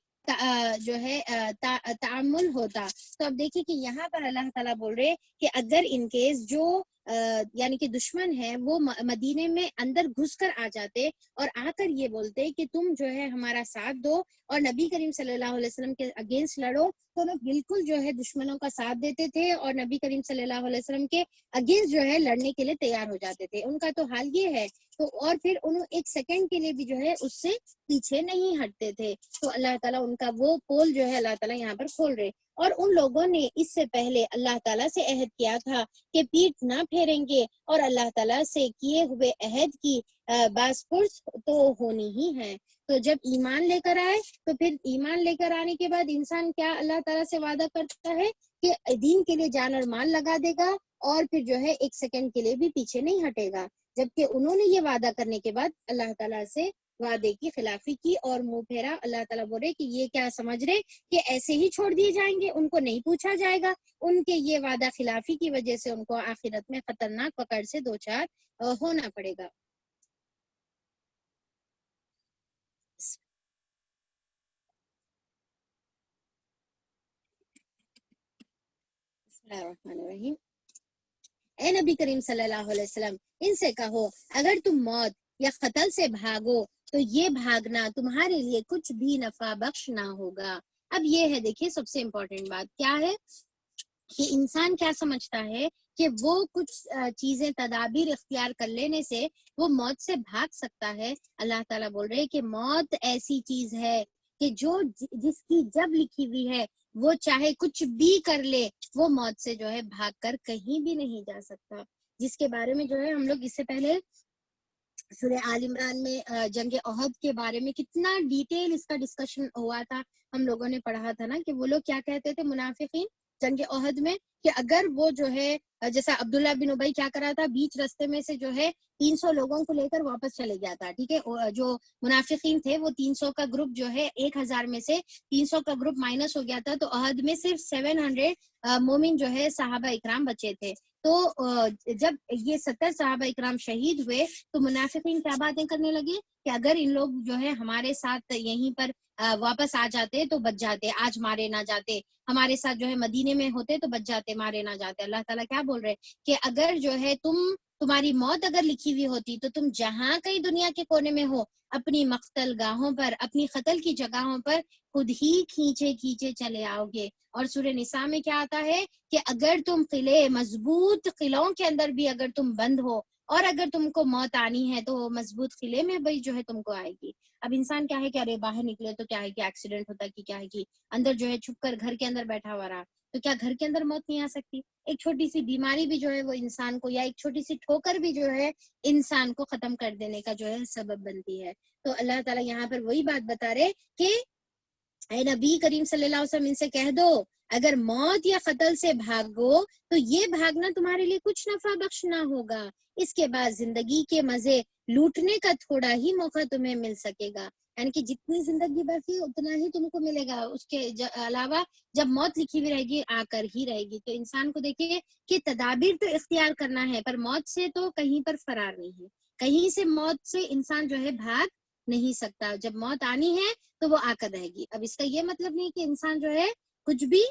جو ہے تعامل ہوتا. تو اب دیکھیے کہ یہاں پر اللہ تعالیٰ بول رہے کہ اگر ان کیس جو یعنی کہ دشمن ہے وہ مدینے میں اندر گھس کر آ جاتے اور آ کر یہ بولتے کہ تم جو ہے ہمارا ساتھ دو اور نبی کریم صلی اللہ علیہ وسلم کے اگینسٹ لڑو، تو لوگ بالکل جو ہے دشمنوں کا ساتھ دیتے تھے اور نبی کریم صلی اللہ علیہ وسلم کے اگینسٹ جو ہے لڑنے کے لیے تیار ہو جاتے تھے. ان کا تو حال یہ ہے. تو اور پھر انہوں ایک سیکنڈ کے لیے بھی جو ہے اس سے پیچھے نہیں ہٹتے تھے. تو اللہ تعالیٰ ان کا وہ پول جو ہے اللہ تعالیٰ یہاں پر کھول رہے. اور ان لوگوں نے اس سے پہلے اللہ تعالیٰ سے عہد کیا تھا کہ پیٹھ نہ پھیریں گے، اور اللہ تعالیٰ سے کیے ہوئے عہد کی باز پرس تو ہونی ہی ہے. تو جب ایمان لے کر آئے تو پھر ایمان لے کر آنے کے بعد انسان کیا اللہ تعالیٰ سے وعدہ کرتا ہے کہ دین کے لیے جان اور مال لگا دے گا، اور پھر جو ہے ایک سیکنڈ کے لیے بھی پیچھے نہیں ہٹے گا. جبکہ انہوں نے یہ وعدہ کرنے کے بعد اللہ تعالیٰ سے وعدے کی خلافی کی اور منہ پھیرا. اللہ تعالیٰ بول رہے کہ یہ کیا سمجھ رہے کہ ایسے ہی چھوڑ دیے جائیں گے، ان کو نہیں پوچھا جائے گا. ان کے یہ وعدہ خلافی کی وجہ سے ان کو آخرت میں خطرناک پکڑ سے دوچار ہونا پڑے گا. بسم اللہ الرحمن الرحیم. اے نبی کریم صلی اللہ علیہ وسلم ان سے کہو اگر تم موت یا قتل سے بھاگو تو یہ بھاگنا تمہارے لیے کچھ بھی نفع بخش نہ ہوگا. اب یہ ہے دیکھیے سب سے امپورٹنٹ بات کیا ہے کہ انسان کیا سمجھتا ہے کہ وہ کچھ چیزیں تدابیر اختیار کر لینے سے وہ موت سے بھاگ سکتا ہے. اللہ تعالیٰ بول رہے کہ موت ایسی چیز ہے کہ جو جس کی جب لکھی ہوئی ہے وہ چاہے کچھ بھی کر لے وہ موت سے جو ہے بھاگ کر کہیں بھی نہیں جا سکتا. جس کے بارے میں جو ہے ہم لوگ اس سے پہلے سورہ آل عمران میں جنگ احد کے بارے میں کتنا ڈیٹیل اس کا ڈسکشن ہوا تھا. ہم لوگوں نے پڑھا تھا نا کہ وہ لوگ کیا کہتے تھے منافقین جنگ احد میں کہ اگر وہ جو ہے جیسا عبداللہ بن ابی کیا کرا تھا بیچ رستے میں سے جو ہے 300 لوگوں کو لے کر واپس چلے گیا تھا. ٹھیک ہے جو منافقین تھے وہ 300 کا گروپ جو ہے 1000 میں سے 300 کا گروپ مائنس ہو گیا تھا. تو احد میں صرف 700 مومن جو ہے صحابہ اکرام بچے تھے. تو جب یہ 70 صحابہ اکرام شہید ہوئے تو منافقین کیا باتیں کرنے لگے کہ اگر ان لوگ جو ہے ہمارے ساتھ یہیں پر واپس آ جاتے تو بچ جاتے، آج مارے نہ جاتے، ہمارے ساتھ جو ہے مدینے میں ہوتے تو بچ جاتے، مارے نہ جاتے. اللہ تعالیٰ کیا بول رہے کہ اگر جو ہے تمہاری موت اگر لکھی ہوئی ہوتی تو تم جہاں کہیں دنیا کے کونے میں ہو اپنی مقتل گاہوں پر اپنی قتل کی جگہوں پر خود ہی کھینچے چلے آؤ گے. اور سورہ نساء میں کیا آتا ہے کہ اگر تم قلعے مضبوط قلعوں کے اندر بھی اگر تم بند ہو اور اگر تم کو موت آنی ہے تو مضبوط قلعے میں بھی جو ہے تم کو آئے گی. اب انسان کیا ہے کہ ارے باہر نکلے تو کیا ہے کہ ایکسیڈنٹ ہوتا کہ کیا ہے کہ اندر جو ہے چھپ کر گھر کے اندر بیٹھا ہوا رہا تو کیا گھر کے اندر موت نہیں آ سکتی؟ ایک چھوٹی سی بیماری بھی جو ہے وہ انسان کو یا ایک چھوٹی سی ٹھوکر بھی جو ہے انسان کو ختم کر دینے کا جو ہے سبب بنتی ہے. تو اللہ تعالیٰ یہاں پر وہی بات بتا رہے کہ اے نبی کریم صلی اللہ علیہ وسلم ان سے کہہ دو اگر موت یا قتل سے بھاگو تو یہ بھاگنا تمہارے لیے کچھ نفع بخش نہ ہوگا. اس کے بعد زندگی کے مزے لوٹنے کا تھوڑا ہی موقع تمہیں مل سکے گا. یعنی کہ جتنی زندگی بچی اتنا ہی تم کو ملے گا، اس کے علاوہ جب موت لکھی ہوئی رہے گی آ کر ہی رہے گی. تو انسان کو دیکھیے کہ تدابیر تو اختیار کرنا ہے پر موت سے تو کہیں پر فرار نہیں ہے. کہیں سے موت سے انسان جو ہے بھاگ نہیں سکتا. جب موت آنی ہے تو وہ آ کر رہے گی. اب اس کا یہ مطلب نہیں کہ انسان جو ہے کچھ بھی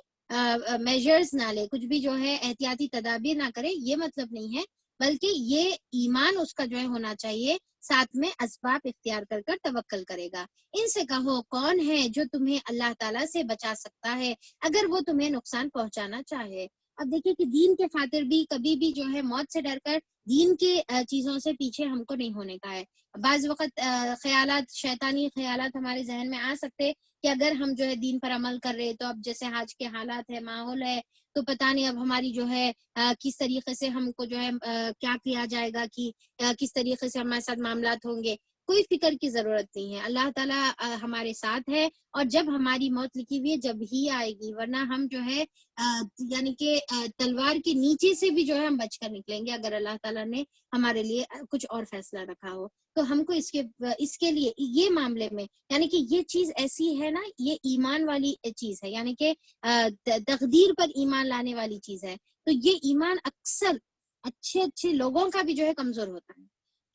میجرز نہ لے، کچھ بھی جو ہے احتیاطی تدابیر نہ کرے، یہ مطلب نہیں ہے، بلکہ یہ ایمان اس کا جو ہے ہونا چاہیے، ساتھ میں اسباب اختیار کر کر توکل کرے گا. ان سے کہو کون ہے جو تمہیں اللہ تعالیٰ سے بچا سکتا ہے اگر وہ تمہیں نقصان پہنچانا چاہے. اب دیکھیے کہ دین کے خاطر بھی کبھی بھی جو ہے موت سے ڈر کر دین کے چیزوں سے پیچھے ہم کو نہیں ہونے کا ہے. بعض وقت خیالات، شیطانی خیالات ہمارے ذہن میں آ سکتے کہ اگر ہم جو ہے دین پر عمل کر رہے تو اب جیسے آج کے حالات ہے، ماحول ہے، تو پتہ نہیں اب ہماری جو ہے کس طریقے سے ہم کو جو ہے کیا کیا جائے گا، کہ کس طریقے سے ہمارے ساتھ معاملات ہوں گے. کوئی فکر کی ضرورت نہیں ہے. اللہ تعالیٰ ہمارے ساتھ ہے، اور جب ہماری موت لکھی ہوئی ہے جب ہی آئے گی، ورنہ ہم جو ہے یعنی کہ تلوار کے نیچے سے بھی جو ہے ہم بچ کر نکلیں گے اگر اللہ تعالیٰ نے ہمارے لیے کچھ اور فیصلہ رکھا ہو. تو ہم کو اس کے لیے یہ معاملے میں، یعنی کہ یہ چیز ایسی ہے نا، یہ ایمان والی چیز ہے، یعنی کہ تقدیر پر ایمان لانے والی چیز ہے. تو یہ ایمان اکثر اچھے لوگوں کا بھی جو ہے کمزور ہوتا ہے،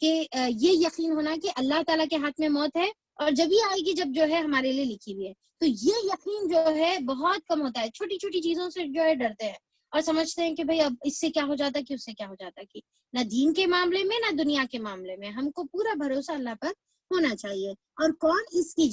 کہ یہ یقین ہونا کہ اللہ تعالیٰ کے ہاتھ میں موت ہے، اور جب ہی آئے گی جب جو ہے ہمارے لیے لکھی ہوئی ہے. تو یہ یقین جو ہے بہت کم ہوتا ہے. چھوٹی چھوٹی چیزوں سے جو ہے ڈرتے ہیں اور سمجھتے ہیں کہ بھئی اب اس سے کیا ہو جاتا کہ اس سے کیا ہو جاتا. کہ نہ دین کے معاملے میں نہ دنیا کے معاملے میں ہم کو پورا بھروسہ اللہ پر ہونا چاہیے. اور کون اس کی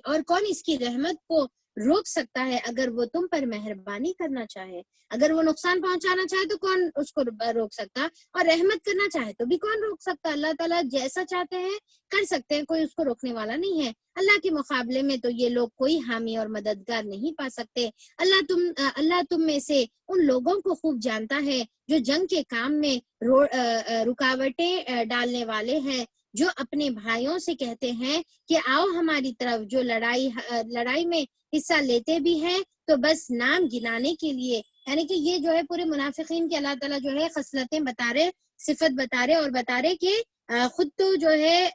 اور کون اس کی رحمت کو روک سکتا ہے اگر وہ تم پر مہربانی کرنا چاہے. اگر وہ نقصان پہنچانا چاہے تو کون اس کو روک سکتا، اور رحمت کرنا چاہے تو بھی کون روک سکتا. اللہ تعالیٰ جیسا چاہتے ہیں کر سکتے ہیں، کوئی اس کو روکنے والا نہیں ہے. اللہ کے مقابلے میں تو یہ لوگ کوئی حامی اور مددگار نہیں پا سکتے. اللہ تم میں سے ان لوگوں کو خوب جانتا ہے جو جنگ کے کام میں رکاوٹیں ڈالنے والے ہیں، جو اپنے بھائیوں سے کہتے ہیں کہ آؤ ہماری طرف، جو لڑائی میں حصہ لیتے بھی ہیں تو بس نام گنانے کے لیے. یعنی کہ یہ جو ہے پورے منافقین کے اللہ تعالیٰ جو ہے خصلتیں بتا رہے، صفت بتا رہے، اور بتا رہے کہ خود تو جو ہے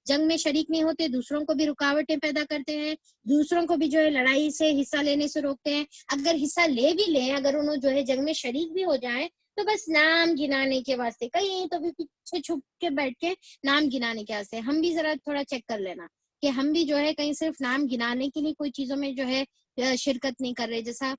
جنگ میں شریک نہیں ہوتے، دوسروں کو بھی رکاوٹیں پیدا کرتے ہیں، دوسروں کو بھی جو ہے لڑائی سے حصہ لینے سے روکتے ہیں. اگر حصہ لے بھی لیں، اگر انہوں جو ہے جنگ میں شریک بھی ہو جائیں، تو بس نام گنانے کے واسطے، کہیں تو بھی پیچھے چھپ کے بیٹھ کے نام گنانے کے واسطے. ہم بھی ذرا تھوڑا چیک کر لینا کہ ہم بھی جو ہے کہیں صرف نام گنانے کے لیے کوئی چیزوں میں جو ہے شرکت نہیں کر رہے. جیسا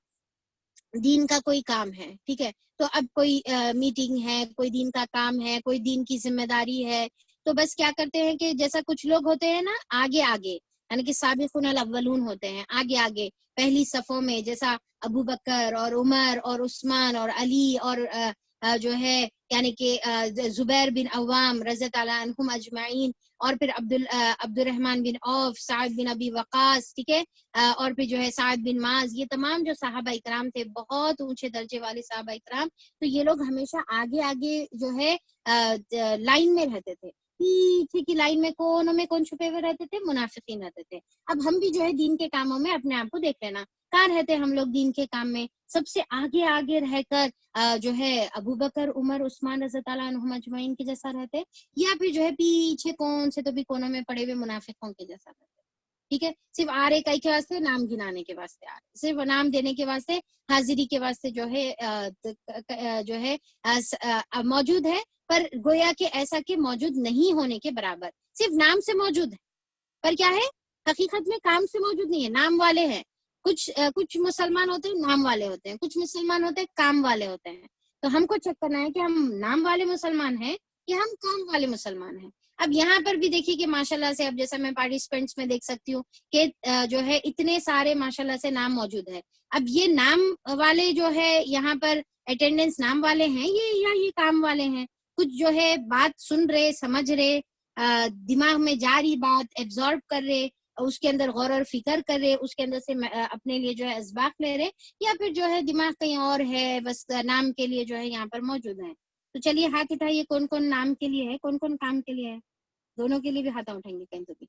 دین کا کوئی کام ہے، ٹھیک ہے، تو اب کوئی میٹنگ ہے، کوئی دین کا کام ہے، کوئی دین کی ذمہ داری ہے، تو بس کیا کرتے ہیں کہ جیسا کچھ لوگ ہوتے ہیں نا آگے یعنی کہ سابقون الاولون ہوتے ہیں آگے پہلی صفوں میں، جیسا ابو بکر اور عمر اور عثمان اور علی اور جو ہے یعنی کہ زبیر بن عوام رضی اللہ عنہم اجمعین، اور پھر عبد الرحمن بن عوف، سعد بن ابی وقاص، ٹھیک ہے، اور پھر جو ہے سعد بن معاذ. یہ تمام جو صحابہ اکرام تھے، بہت اونچے درجے والے صحابہ اکرام، تو یہ لوگ ہمیشہ آگے جو ہے لائن میں رہتے تھے. پیچھے کی لائن میں کون چھپے ہوئے رہتے تھے؟ منافقین رہتے تھے. اب ہم بھی جو ہے دین کے کاموں میں اپنے آپ کو دیکھ لینا، کہاں رہتے ہم لوگ دین کے کام میں؟ سب سے آگے رہ کر جو ہے ابو بکر، عمر، عثمان رضی اللہ عنہم اجمعین کے جیسا رہتے، یا پھر جو ہے پیچھے کون سے تو بھی کونوں میں پڑے ہوئے منافقوں کے جیسا رہتے. ٹھیک ہے، صرف آ رہے کئی کے واسطے، نام گنانے کے واسطے آ رہے، صرف نام دینے کے واسطے، حاضری کے واسطے جو ہے موجود ہے، پر گویا کہ ایسا کہ موجود نہیں ہونے کے برابر، صرف نام سے موجود ہے، پر کیا ہے حقیقت میں کام سے موجود نہیں ہے. نام والے ہیں، کچھ مسلمان ہوتے ہیں نام والے ہوتے ہیں، کچھ مسلمان ہوتے ہیں کام والے ہوتے ہیں. تو ہم کو چیک کرنا ہے کہ ہم نام والے مسلمان ہیں یا ہم کام والے مسلمان ہیں. اب یہاں پر بھی دیکھیے کہ ماشاءاللہ سے، اب جیسا میں پارٹیسپینٹس میں دیکھ سکتی ہوں کہ جو ہے اتنے سارے ماشاءاللہ سے نام موجود ہے. اب یہ نام والے جو ہے یہاں پر اٹینڈنس نام والے ہیں یہ کام والے ہیں. کچھ جو ہے بات سن رہے، سمجھ رہے، دماغ میں جا رہی بات ایبزارب کر رہے، اس کے اندر غور اور فکر کر رہے، اس کے اندر سے اپنے لیے جو ہے اسباق لے رہے، یا پھر جو ہے دماغ کہیں اور ہے، بس نام کے لیے جو ہے یہاں پر موجود ہیں. تو چلیے ہاتھ اٹھائیے، کون نام کے لیے ہے، کون کام کے لیے ہے؟ دونوں کے لیے بھی ہاتھ اٹھائیں گے کہیں تو بھی.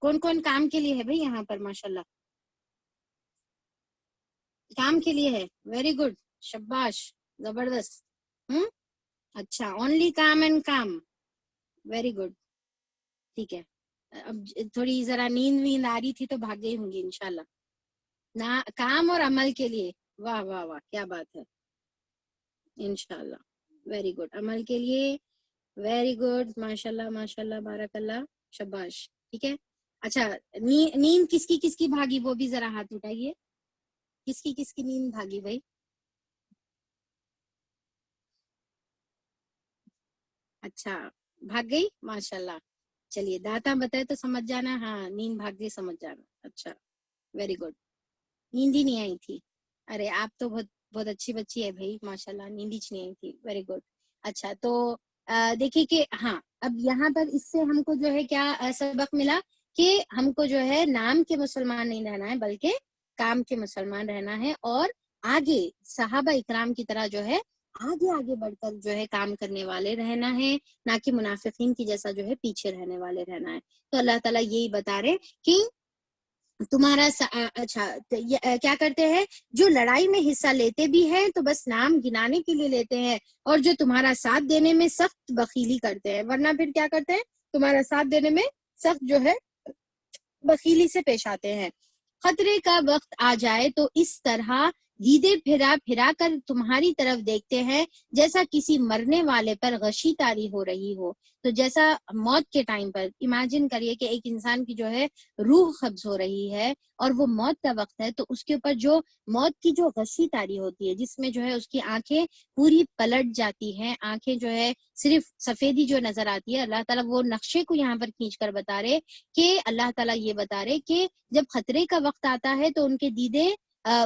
کون کام کے لیے ہے بھائی یہاں پر؟ ماشاءاللہ کام کے لیے ہے. ویری گڈ، شباش، زبردست. اچھا، اونلی کام اینڈ کام. ویری گڈ، ٹھیک ہے. اب تھوڑی ذرا نیند آ رہی تھی تو بھاگ گئی ہوں گی انشاءاللہ. کام اور عمل کے لیے، واہ واہ واہ، کیا بات ہے. انشاءاللہ ویری گڈ. عمل کے لیے ویری گڈ، ماشاءاللہ بارک اللہ، شباش. ٹھیک ہے. اچھا، نیند کس کی بھاگی وہ بھی ذرا ہاتھ اٹھائیے. کس کی نیند بھاگی بھائی؟ اچھا، بھاگ گئی، ماشاءاللہ. چلیے داتا بتائے تو سمجھ جانا، ہاں نیند بھاگ گئی سمجھ جانا. اچھا، ویری گڈ. نیند ہی نہیں آئی تھی؟ ارے آپ تو بہت بہت اچھی بچی ہے بھائی ماشاءاللہ, نیند ہی نہیں آئی تھی, ویری گڈ. اچھا تو دیکھیے کہ ہاں اب یہاں پر اس سے ہم کو جو ہے کیا سبق ملا کہ ہم کو جو ہے نام کے مسلمان نہیں رہنا ہے بلکہ کام کے مسلمان رہنا ہے, اور آگے صحابہ اکرام کی طرح جو ہے آگے آگے بڑھ کر جو ہے کام کرنے والے رہنا ہے, نہ کہ منافقین کی جیسا جو ہے پیچھے رہنے والے رہنا ہے. تو اللہ تعالیٰ یہی بتا رہے کہ تمہارا اچھا کیا کرتے ہیں, جو لڑائی میں حصہ لیتے بھی ہیں تو بس نام گنانے کے لیے لیتے ہیں, اور جو تمہارا ساتھ دینے میں سخت بخیلی کرتے ہیں, ورنہ پھر کیا کرتے ہیں, تمہارا ساتھ دینے میں سخت جو ہے بخیلی سے پیش آتے ہیں. خطرے کا وقت آ جائے تو اس طرح دیدے پھرا پھرا کر تمہاری طرف دیکھتے ہیں جیسا کسی مرنے والے پر غشی تاری ہو رہی ہو. تو جیسا موت کے ٹائم پر امیجن کریے کہ ایک انسان کی جو ہے روح قبض ہو رہی ہے اور وہ موت کا وقت ہے, تو اس کے اوپر جو موت کی جو غشی تاری ہوتی ہے جس میں جو ہے اس کی آنکھیں پوری پلٹ جاتی ہیں, آنکھیں جو ہے صرف سفیدی جو نظر آتی ہے, اللہ تعالیٰ وہ نقشے کو یہاں پر کھینچ کر بتا رہے کہ اللہ تعالیٰ یہ بتا رہے کہ جب خطرے کا وقت آتا ہے تو ان کے دیدے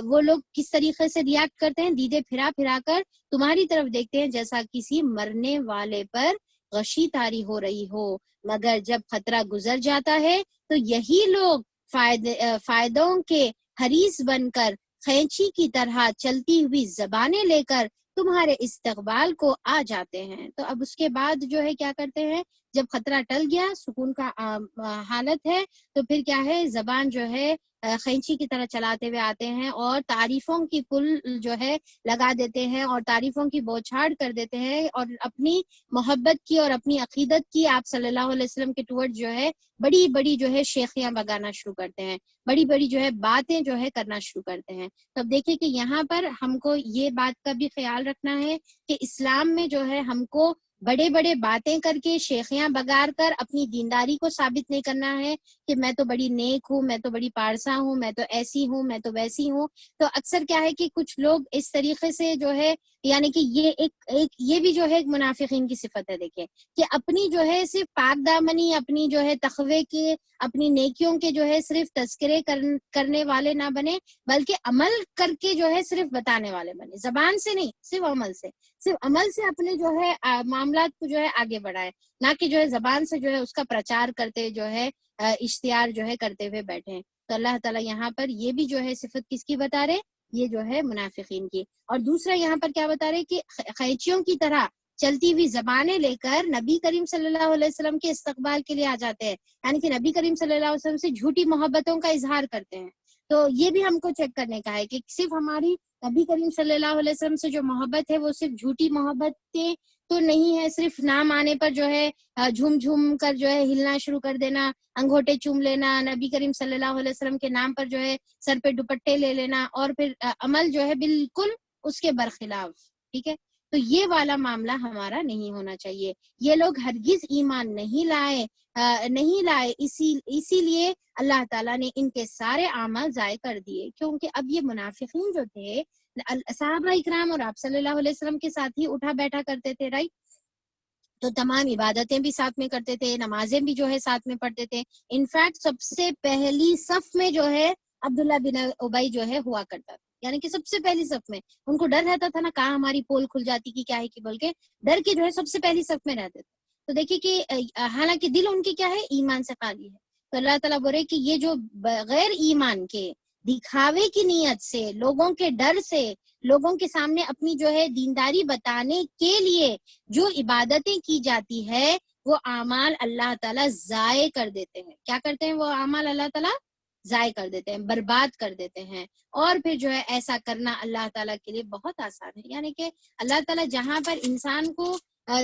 وہ لوگ کس طریقے سے ریاکٹ کرتے ہیں, دیدے پھرا پھرا کر تمہاری طرف دیکھتے ہیں جیسا کسی مرنے والے پر غشی تاری ہو رہی ہو, مگر جب خطرہ گزر جاتا ہے تو یہی لوگ فائدوں کے حریص بن کر خینچی کی طرح چلتی ہوئی زبانیں لے کر تمہارے استقبال کو آ جاتے ہیں. تو اب اس کے بعد جو ہے کیا کرتے ہیں, جب خطرہ ٹل گیا, سکون کا حالت ہے, تو پھر کیا ہے, زبان جو ہے خینچی کی طرح چلاتے ہوئے آتے ہیں اور تعریفوں کی پل جو ہے لگا دیتے ہیں اور تعریفوں کی بوچھاڑ کر دیتے ہیں, اور اپنی محبت کی اور اپنی عقیدت کی آپ صلی اللہ علیہ وسلم کے ٹورڈ جو ہے بڑی بڑی جو ہے شیخیاں بگانا شروع کرتے ہیں, بڑی بڑی جو ہے باتیں جو ہے کرنا شروع کرتے ہیں. تب دیکھیں کہ یہاں پر ہم کو یہ بات کا بھی خیال رکھنا ہے کہ اسلام میں جو ہے ہم کو بڑے بڑے باتیں کر کے شیخیاں بگار کر اپنی دینداری کو ثابت نہیں کرنا ہے کہ میں تو بڑی نیک ہوں, میں تو بڑی پارسا ہوں, میں تو ایسی ہوں, میں تو ویسی ہوں. تو اکثر کیا ہے کہ کچھ لوگ اس طریقے سے جو ہے, یعنی کہ یہ ایک یہ بھی جو ہے ایک منافقین کی صفت ہے, دیکھیں کہ اپنی جو ہے صرف پاک دامنی, اپنی جو ہے تقوی کے, اپنی نیکیوں کے جو ہے صرف تذکرے کرنے والے نہ بنے, بلکہ عمل کر کے جو ہے صرف بتانے والے بنے, زبان سے نہیں, صرف عمل سے اپنے جو ہے معاملات کو جو ہے آگے بڑھائے, نہ کہ جو ہے زبان سے جو ہے اس کا پرچار کرتے جو ہے اشتہار جو ہے کرتے ہوئے بیٹھے. تو اللہ تعالیٰ یہاں پر یہ بھی جو ہے صفت کس کی بتا رہے, یہ جو ہے منافقین کی. اور دوسرا یہاں پر کیا بتا رہے کہ خیچیوں کی طرح چلتی ہوئی زبانیں لے کر نبی کریم صلی اللہ علیہ وسلم کے استقبال کے لیے آ جاتے ہیں, یعنی کہ نبی کریم صلی اللہ علیہ وسلم سے جھوٹی محبتوں کا اظہار کرتے ہیں. تو یہ بھی ہم کو چیک کرنے کا ہے کہ صرف ہماری نبی کریم صلی اللہ علیہ وسلم سے جو محبت ہے وہ صرف جھوٹی محبتیں تو نہیں ہے, صرف نام آنے پر جو ہے جھوم جھوم کر جو ہے ہلنا شروع کر دینا, انگوٹے چوم لینا, نبی کریم صلی اللہ علیہ وسلم کے نام پر جو ہے سر پہ دوپٹے لے لینا, اور پھر عمل جو ہے بالکل اس کے برخلاف. ٹھیک ہے, تو یہ والا معاملہ ہمارا نہیں ہونا چاہیے. یہ لوگ ہرگز ایمان نہیں لائے, اسی لیے اللہ تعالیٰ نے ان کے سارے اعمال ضائع کر دیے, کیونکہ اب یہ منافقین جو تھے صحابہ اکرام اور آپ صلی اللہ علیہ وسلم کے ساتھ ہی اٹھا بیٹھا کرتے تھے, رائٹ, تو تمام عبادتیں بھی ساتھ میں کرتے تھے, نمازیں بھی جو ہے ساتھ میں پڑھتے تھے. انفیکٹ سب سے پہلی صف میں جو ہے عبداللہ بن ابی جو ہے ہوا کرتا تھا, یعنی کہ سب سے پہلی صف میں. ان کو ڈر رہتا تھا نا, کہاں ہماری پول کھل جاتی کہ کیا ہے کہ بول کے ڈر کے جو ہے سب سے پہلی صف میں رہتے تھے. تو دیکھیے کہ حالانکہ دل ان کے کیا ہے, ایمان سے خالی ہے. تو اللہ تعالیٰ بولے کہ یہ جو بغیر ایمان کے دکھاوے کی نیت سے, لوگوں کے ڈر سے, لوگوں کے سامنے اپنی جو ہے دینداری بتانے کے لیے جو عبادتیں کی جاتی ہے وہ اعمال اللہ تعالیٰ ضائع کر دیتے ہیں. کیا کرتے ہیں, وہ اعمال اللہ تعالیٰ ضائع کر دیتے ہیں, برباد کر دیتے ہیں. اور پھر جو ہے ایسا کرنا اللہ تعالیٰ کے لیے بہت آسان ہے, یعنی کہ اللہ تعالیٰ جہاں پر انسان کو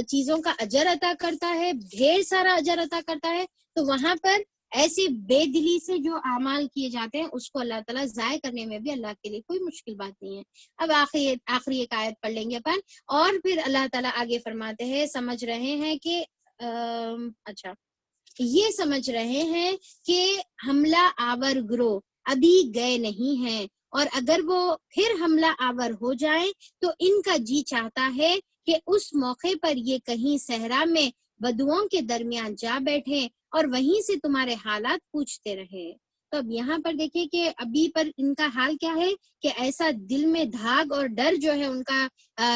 چیزوں کا اجر عطا کرتا ہے, ڈھیر سارا اجر عطا کرتا ہے, تو وہاں پر ایسی بے دلی سے جو اعمال کیے جاتے ہیں اس کو اللہ تعالیٰ ضائع کرنے میں بھی اللہ کے لیے کوئی مشکل بات نہیں ہے. اب آخری ایک آیت پڑھ لیں گے اپن, اور پھر اللہ تعالیٰ آگے فرماتے ہیں, سمجھ رہے ہیں کہ اچھا یہ سمجھ رہے ہیں کہ حملہ آور گروہ ابھی گئے نہیں ہیں, اور اگر وہ پھر حملہ آور ہو جائیں تو ان کا جی چاہتا ہے کہ اس موقع پر یہ کہیں صحرا میں بدوؤں کے درمیان جا بیٹھیں اور وہیں سے تمہارے حالات پوچھتے رہے. تو اب یہاں پر دیکھیں کہ ابھی پر ان کا حال کیا ہے کہ ایسا دل میں دھاگ اور ڈر جو ہے ان کا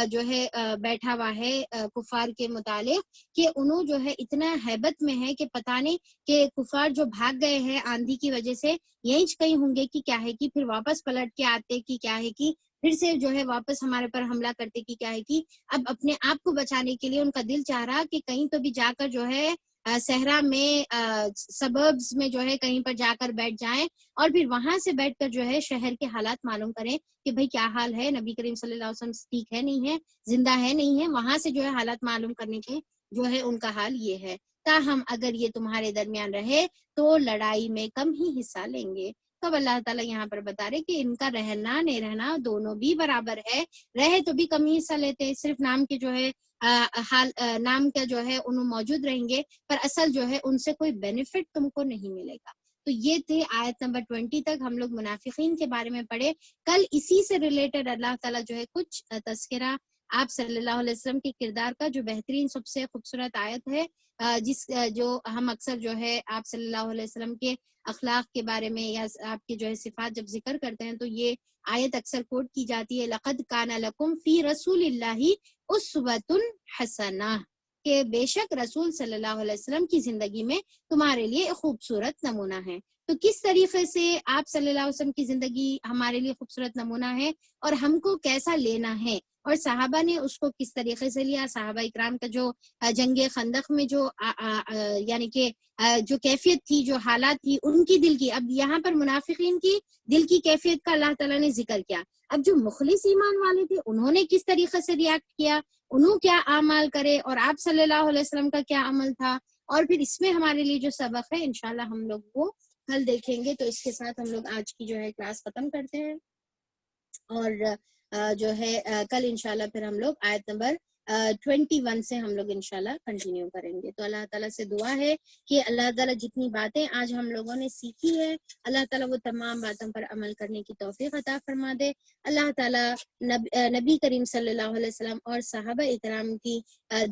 جو ہے بیٹھا ہوا ہے کفار کے متعلق، کہ انہوں جو ہے اتنا ہیبت میں ہے کہ پتہ نہیں کہ کفار جو بھاگ گئے ہیں آندھی کی وجہ سے یہیں کہیں ہوں گے کہ کیا ہے کہ پھر واپس پلٹ کے آتے کہ کیا ہے کہ پھر سے جو ہے واپس ہمارے پر حملہ کرتے کہ کیا ہے کہ اب اپنے آپ کو بچانے کے لیے ان کا دل چاہ رہا کہ کہیں تو بھی جا کر جو ہے صحرا میں سبربز میں جو ہے کہیں پر جا کر بیٹھ جائیں اور پھر وہاں سے بیٹھ کر جو ہے شہر کے حالات معلوم کریں کہ بھئی کیا حال ہے، نبی کریم صلی اللہ علیہ وسلم ٹھیک ہے نہیں ہے، زندہ ہے نہیں ہے، وہاں سے جو ہے حالات معلوم کرنے کے جو ہے ان کا حال یہ ہے۔ تاہم اگر یہ تمہارے درمیان رہے تو لڑائی میں کم ہی حصہ لیں گے۔ تب اللہ تعالیٰ یہاں پر بتا رہے کہ ان کا رہنا نہیں رہنا دونوں بھی برابر ہے، رہے تو بھی کم ہی حصہ لیتے، صرف نام کے جو ہے حال نام کا جو ہے انہوں موجود رہیں گے، پر اصل جو ہے ان سے کوئی بینیفٹ تم کو نہیں ملے گا۔ تو یہ تھے آیت نمبر 20 تک ہم لوگ منافقین کے بارے میں پڑھے۔ کل اسی سے ریلیٹڈ اللہ تعالیٰ جو ہے کچھ تذکرہ آپ صلی اللہ علیہ وسلم کے کردار کا، جو بہترین سب سے خوبصورت آیت ہے، جس جو ہم اکثر جو ہے آپ صلی اللہ علیہ وسلم کے اخلاق کے بارے میں یا آپ کے جو ہے صفات جب ذکر کرتے ہیں تو یہ آیت اکثر کوٹ کی جاتی ہے، لَقَدْ كَانَ لَكُمْ فِي رَسُولِ اللَّهِ أُسْوَةٌ حَسَنَةٌ، کہ بے شک رسول صلی اللہ علیہ وسلم کی زندگی میں تمہارے لیے ایک خوبصورت نمونہ ہے۔ تو کس طریقے سے آپ صلی اللہ علیہ وسلم کی زندگی ہمارے لیے خوبصورت نمونہ ہے اور ہم کو کیسا لینا ہے، اور صحابہ نے اس کو کس طریقے سے لیا، صحابہ اکرام کا جو جنگ خندق میں جو یعنی کہ جو کیفیت تھی، جو حالات تھی ان کی دل کی، اب یہاں پر منافقین کی دل کی کیفیت کا اللہ تعالیٰ نے ذکر کیا۔ اب جو مخلص ایمان والے تھے انہوں نے کس طریقے سے ریاکٹ کیا، انہوں کیا اعمال کرے، اور آپ صلی اللہ علیہ وسلم کا کیا عمل تھا، اور پھر اس میں ہمارے لیے جو سبق ہے انشاءاللہ ہم لوگ وہ کل دیکھیں گے۔ تو اس کے ساتھ ہم لوگ آج کی جو ہے کلاس ختم کرتے ہیں، اور جو ہے کل انشاءاللہ پھر ہم لوگ آیت نمبر 21 سے ہم لوگ انشاءاللہ کنٹینیو کریں گے۔ تو اللہ تعالیٰ سے دعا ہے کہ اللہ تعالیٰ جتنی باتیں آج ہم لوگوں نے سیکھی ہے اللہ تعالیٰ وہ تمام باتوں پر عمل کرنے کی توفیق عطا فرما دے۔ اللہ تعالیٰ نبی کریم صلی اللہ علیہ وسلم اور صحابہ اکرام کی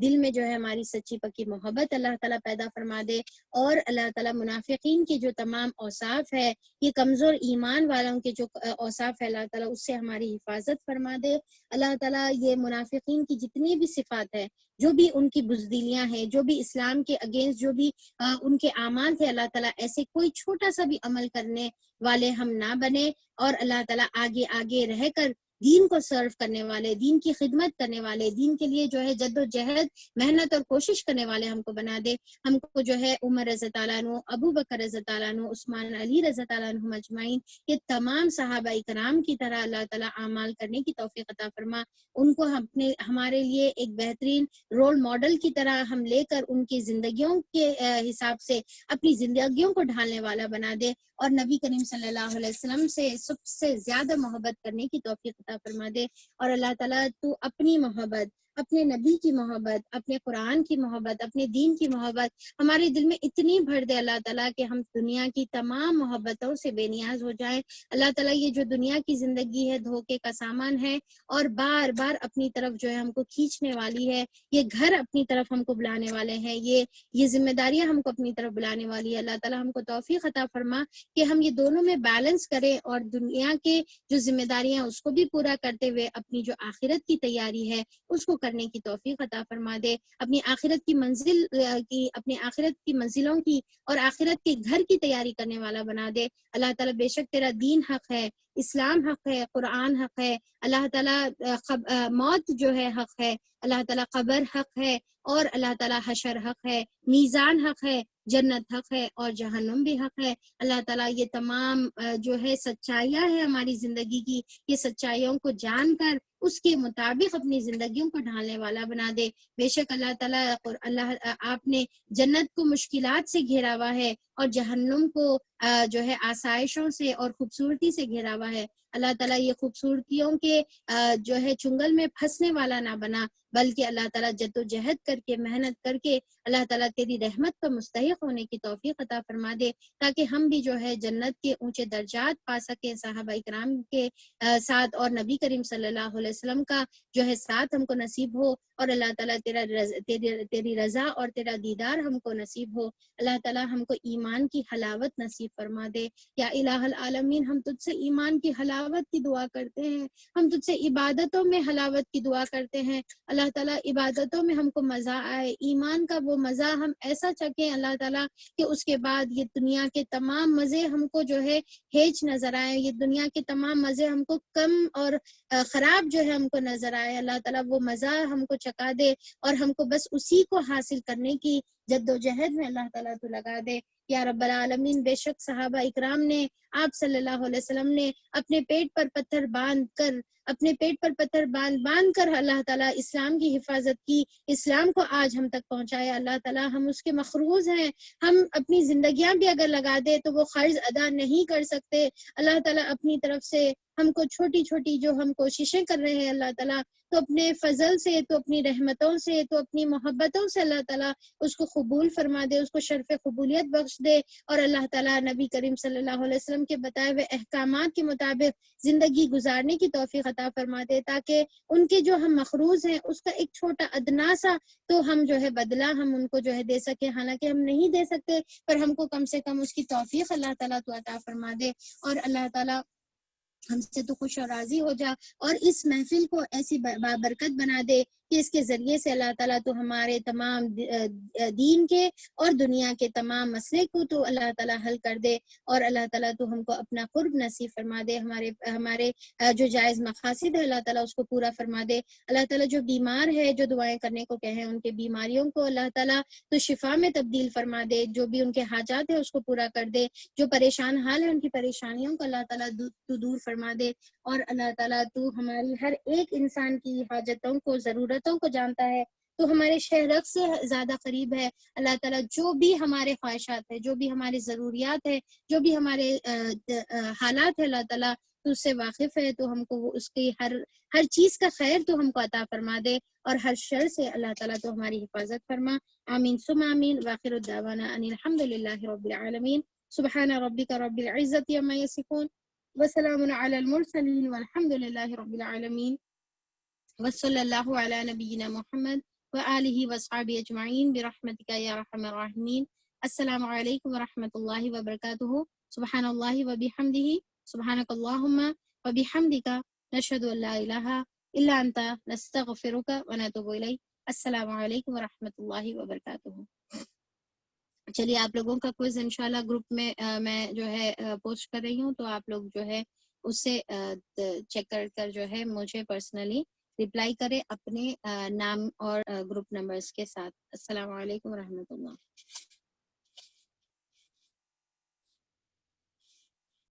دل میں جو ہے ہماری سچی پکی محبت اللہ تعالیٰ پیدا فرما دے، اور اللہ تعالیٰ منافقین کی جو تمام اوصاف ہے، یہ کمزور ایمان والوں کے جو اوصاف ہے، اللہ تعالیٰ اس سے ہماری حفاظت فرما دے۔ اللہ تعالیٰ یہ منافقین کی جتنی بھی صفات ہے، جو بھی ان کی بزدلیاں ہیں، جو بھی اسلام کے اگینسٹ جو بھی ان کے اعمال تھے، اللہ تعالیٰ ایسے کوئی چھوٹا سا بھی عمل کرنے والے ہم نہ بنے، اور اللہ تعالیٰ آگے آگے رہ کر دین کو سرو کرنے والے، دین کی خدمت کرنے والے، دین کے لیے جو ہے جد و جہد محنت اور کوشش کرنے والے ہم کو بنا دے۔ ہم کو جو ہے عمر رضی اللہ عنہ، ابو بکر رضی اللہ عنہ، عثمان علی رضی اللہ عنہ اجمعین، یہ تمام صحابہ کرام کی طرح اللہ تعالیٰ اعمال کرنے کی توفیق عطا فرما، ان کو ہمارے لیے ایک بہترین رول ماڈل کی طرح ہم لے کر ان کی زندگیوں کے حساب سے اپنی زندگیوں کو ڈھالنے والا بنا دے، اور نبی کریم صلی اللہ علیہ وسلم سے سب سے زیادہ محبت کرنے کی توفیق عطا فرما دے۔ اور اللہ تعالیٰ تو اپنی محبت، اپنے نبی کی محبت، اپنے قرآن کی محبت، اپنے دین کی محبت ہمارے دل میں اتنی بھر دے اللہ تعالیٰ کہ ہم دنیا کی تمام محبتوں سے بے نیاز ہو جائیں۔ اللہ تعالیٰ یہ جو دنیا کی زندگی ہے دھوکے کا سامان ہے، اور بار بار اپنی طرف جو ہے ہم کو کھینچنے والی ہے، یہ گھر اپنی طرف ہم کو بلانے والے ہیں، یہ ذمہ داریاں ہم کو اپنی طرف بلانے والی ہے۔ اللہ تعالیٰ ہم کو توفیق عطا فرما کہ ہم یہ دونوں میں بیلنس کریں، اور دنیا کے جو ذمہ داریاں اس کو بھی پورا کرتے ہوئے اپنی جو آخرت کی تیاری ہے اس کو کرنے کی توفیق عطا فرما دے، اپنی آخرت کی منزل کی، اپنی آخرت کی منزلوں کی اور آخرت کے گھر کی تیاری کرنے والا بنا دے۔ اللہ تعالیٰ بے شک تیرا دین حق ہے، اسلام حق ہے، قرآن حق ہے، اللہ تعالیٰ موت جو ہے حق ہے، اللہ تعالیٰ قبر حق ہے، اور اللہ تعالیٰ حشر حق ہے، میزان حق ہے، جنت حق ہے، اور جہنم بھی حق ہے۔ اللہ تعالیٰ یہ تمام جو ہے سچائیاں ہیں ہماری زندگی کی، یہ سچائیوں کو جان کر اس کے مطابق اپنی زندگیوں کو ڈھالنے والا بنا دے۔ بے شک اللہ تعالیٰ آپ نے جنت کو مشکلات سے گھیرا ہوا ہے، اور جہنم کو جو ہے آسائشوں سے اور خوبصورتی سے گھیرا ہوا ہے۔ اللہ تعالیٰ یہ خوبصورتیوں کے جو ہے چنگل میں پھنسنے والا نہ بنا، بلکہ اللہ تعالیٰ جد و جہد کر کے محنت کر کے اللہ تعالیٰ تیری رحمت کا مستحق ہونے کی توفیق عطا فرما دے، تاکہ ہم بھی جو ہے جنت کے اونچے درجات پا سکیں صحابہ اکرام کے ساتھ، اور نبی کریم صلی اللہ علیہ وسلم کا جو ہے ساتھ ہم کو نصیب ہو، اور اللہ تعالیٰ تیری رضا اور تیرا دیدار ہم کو نصیب ہو۔ اللہ تعالیٰ ہم کو ایمان کی حلاوت نصیب فرما دے۔ یا الہ العالمین، ہم تجھ سے ایمان کی حلاوت کی دعا کرتے ہیں، ہم تجھ سے عبادتوں میں حلاوت کی دعا کرتے ہیں۔ اللہ تعالیٰ عبادتوں میں ہم کو مزہ آئے، ایمان کا وہ مزہ ہم ایسا چکیں اللہ تعالیٰ کہ اس کے بعد یہ دنیا کے تمام مزے ہم کو جو ہے ہیچ نظر آئے، یہ دنیا کے تمام مزے ہم کو کم اور خراب جو ہے ہم کو نظر آئے۔ اللہ تعالیٰ وہ مزہ ہم کو چکا دے، اور ہم کو بس اسی کو حاصل کرنے کی جد و جہد میں اللہ تعالیٰ تو لگا دے۔ یا رب العالمین، بے شک صحابہ اکرام نے، آپ صلی اللہ علیہ وسلم نے اپنے پیٹ پر پتھر باندھ کر اللہ تعالیٰ اسلام کی حفاظت کی، اسلام کو آج ہم تک پہنچایا۔ اللہ تعالیٰ ہم اس کے مخروض ہیں، ہم اپنی زندگیاں بھی اگر لگا دے تو وہ قرض ادا نہیں کر سکتے۔ اللہ تعالیٰ اپنی طرف سے ہم کو چھوٹی چھوٹی جو ہم کوششیں کر رہے ہیں اللہ تعالیٰ، تو اپنے فضل سے، تو اپنی رحمتوں سے، تو اپنی محبتوں سے اللہ تعالیٰ اس کو قبول فرما دے، اس کو شرف قبولیت بخش دے، اور اللہ تعالیٰ نبی کریم صلی اللہ علیہ وسلم کے بتائے ہوئے احکامات کے مطابق زندگی گزارنے کی توفیق عطا فرما دے، تاکہ ان کے جو ہم مخروض ہیں اس کا ایک چھوٹا ادنا سا تو ہم جو ہے بدلہ ہم ان کو جو ہے دے سکیں، حالانکہ ہم نہیں دے سکتے، پر ہم کو کم سے کم اس کی توفیق اللہ تعالیٰ تو عطا فرما دے۔ اور اللہ تعالیٰ ہم سے تو خوش اور راضی ہو جا، اور اس محفل کو ایسی بابرکت بنا دے کہ اس کے ذریعے سے اللہ تعالیٰ تو ہمارے تمام دین کے اور دنیا کے تمام مسئلے کو تو اللہ تعالیٰ حل کر دے، اور اللہ تعالیٰ تو ہم کو اپنا قرب نصیب فرما دے، ہمارے جو جائز مقاصد ہے اللہ تعالیٰ اس کو پورا فرما دے۔ اللہ تعالیٰ جو بیمار ہے، جو دعائیں کرنے کو کہیں، ان کے بیماریوں کو اللہ تعالیٰ تو شفا میں تبدیل فرما دے، جو بھی ان کے حاجات ہے اس کو پورا کر دے، جو پریشان حال ہے ان کی پریشانیوں کو اللہ تعالیٰ تو دور فرما دے، اور اللہ تعالیٰ تو ہماری ہر ایک انسان کی حاجتوں کو، ضرورتوں کو جانتا ہے، تو ہمارے شہرک سے زیادہ قریب ہے۔ اللہ تعالیٰ جو بھی ہمارے خواہشات ہے، جو بھی ہماری ضروریات ہے، جو بھی ہمارے حالات ہے، اللہ تعالیٰ تو اس سے واقف ہے، تو ہم کو اس کی ہر چیز کا خیر تو ہم کو عطا فرما دے، اور ہر شر سے اللہ تعالیٰ تو ہماری حفاظت فرما۔ آمین ثم آمین، واخر الدعوانا ان الحمد للہ رب العالمین۔ سبحان ربک رب العزة عما یصفون، وسلام علی المرسلین، والحمد للہ رب العالمین، وصلی اللہ علی نبینا محمد وآلہ وصحبہ اجمعین برحمتک یا ارحم الراحمین۔ السلام علیکم ورحمۃ اللہ وبرکاتہ۔ سبحان اللہ وبحمدہ، سبحانک اللہم وبحمدک، نشہد ان لا الہ الا انت، نستغفرک ونتوب الیک۔ السلام علیکم ورحمۃ اللہ وبرکاتہ۔ چلیے، آپ لوگوں کا کوئز انشاءاللہ گروپ میں میں جو ہے پوسٹ کر رہی ہوں، تو آپ لوگ جو ہے اس سے چیک کر جو ہے مجھے پرسنلی رپلائی کرے اپنے نام اور گروپ نمبرز کے ساتھ۔ السلام علیکم ورحمۃ اللہ۔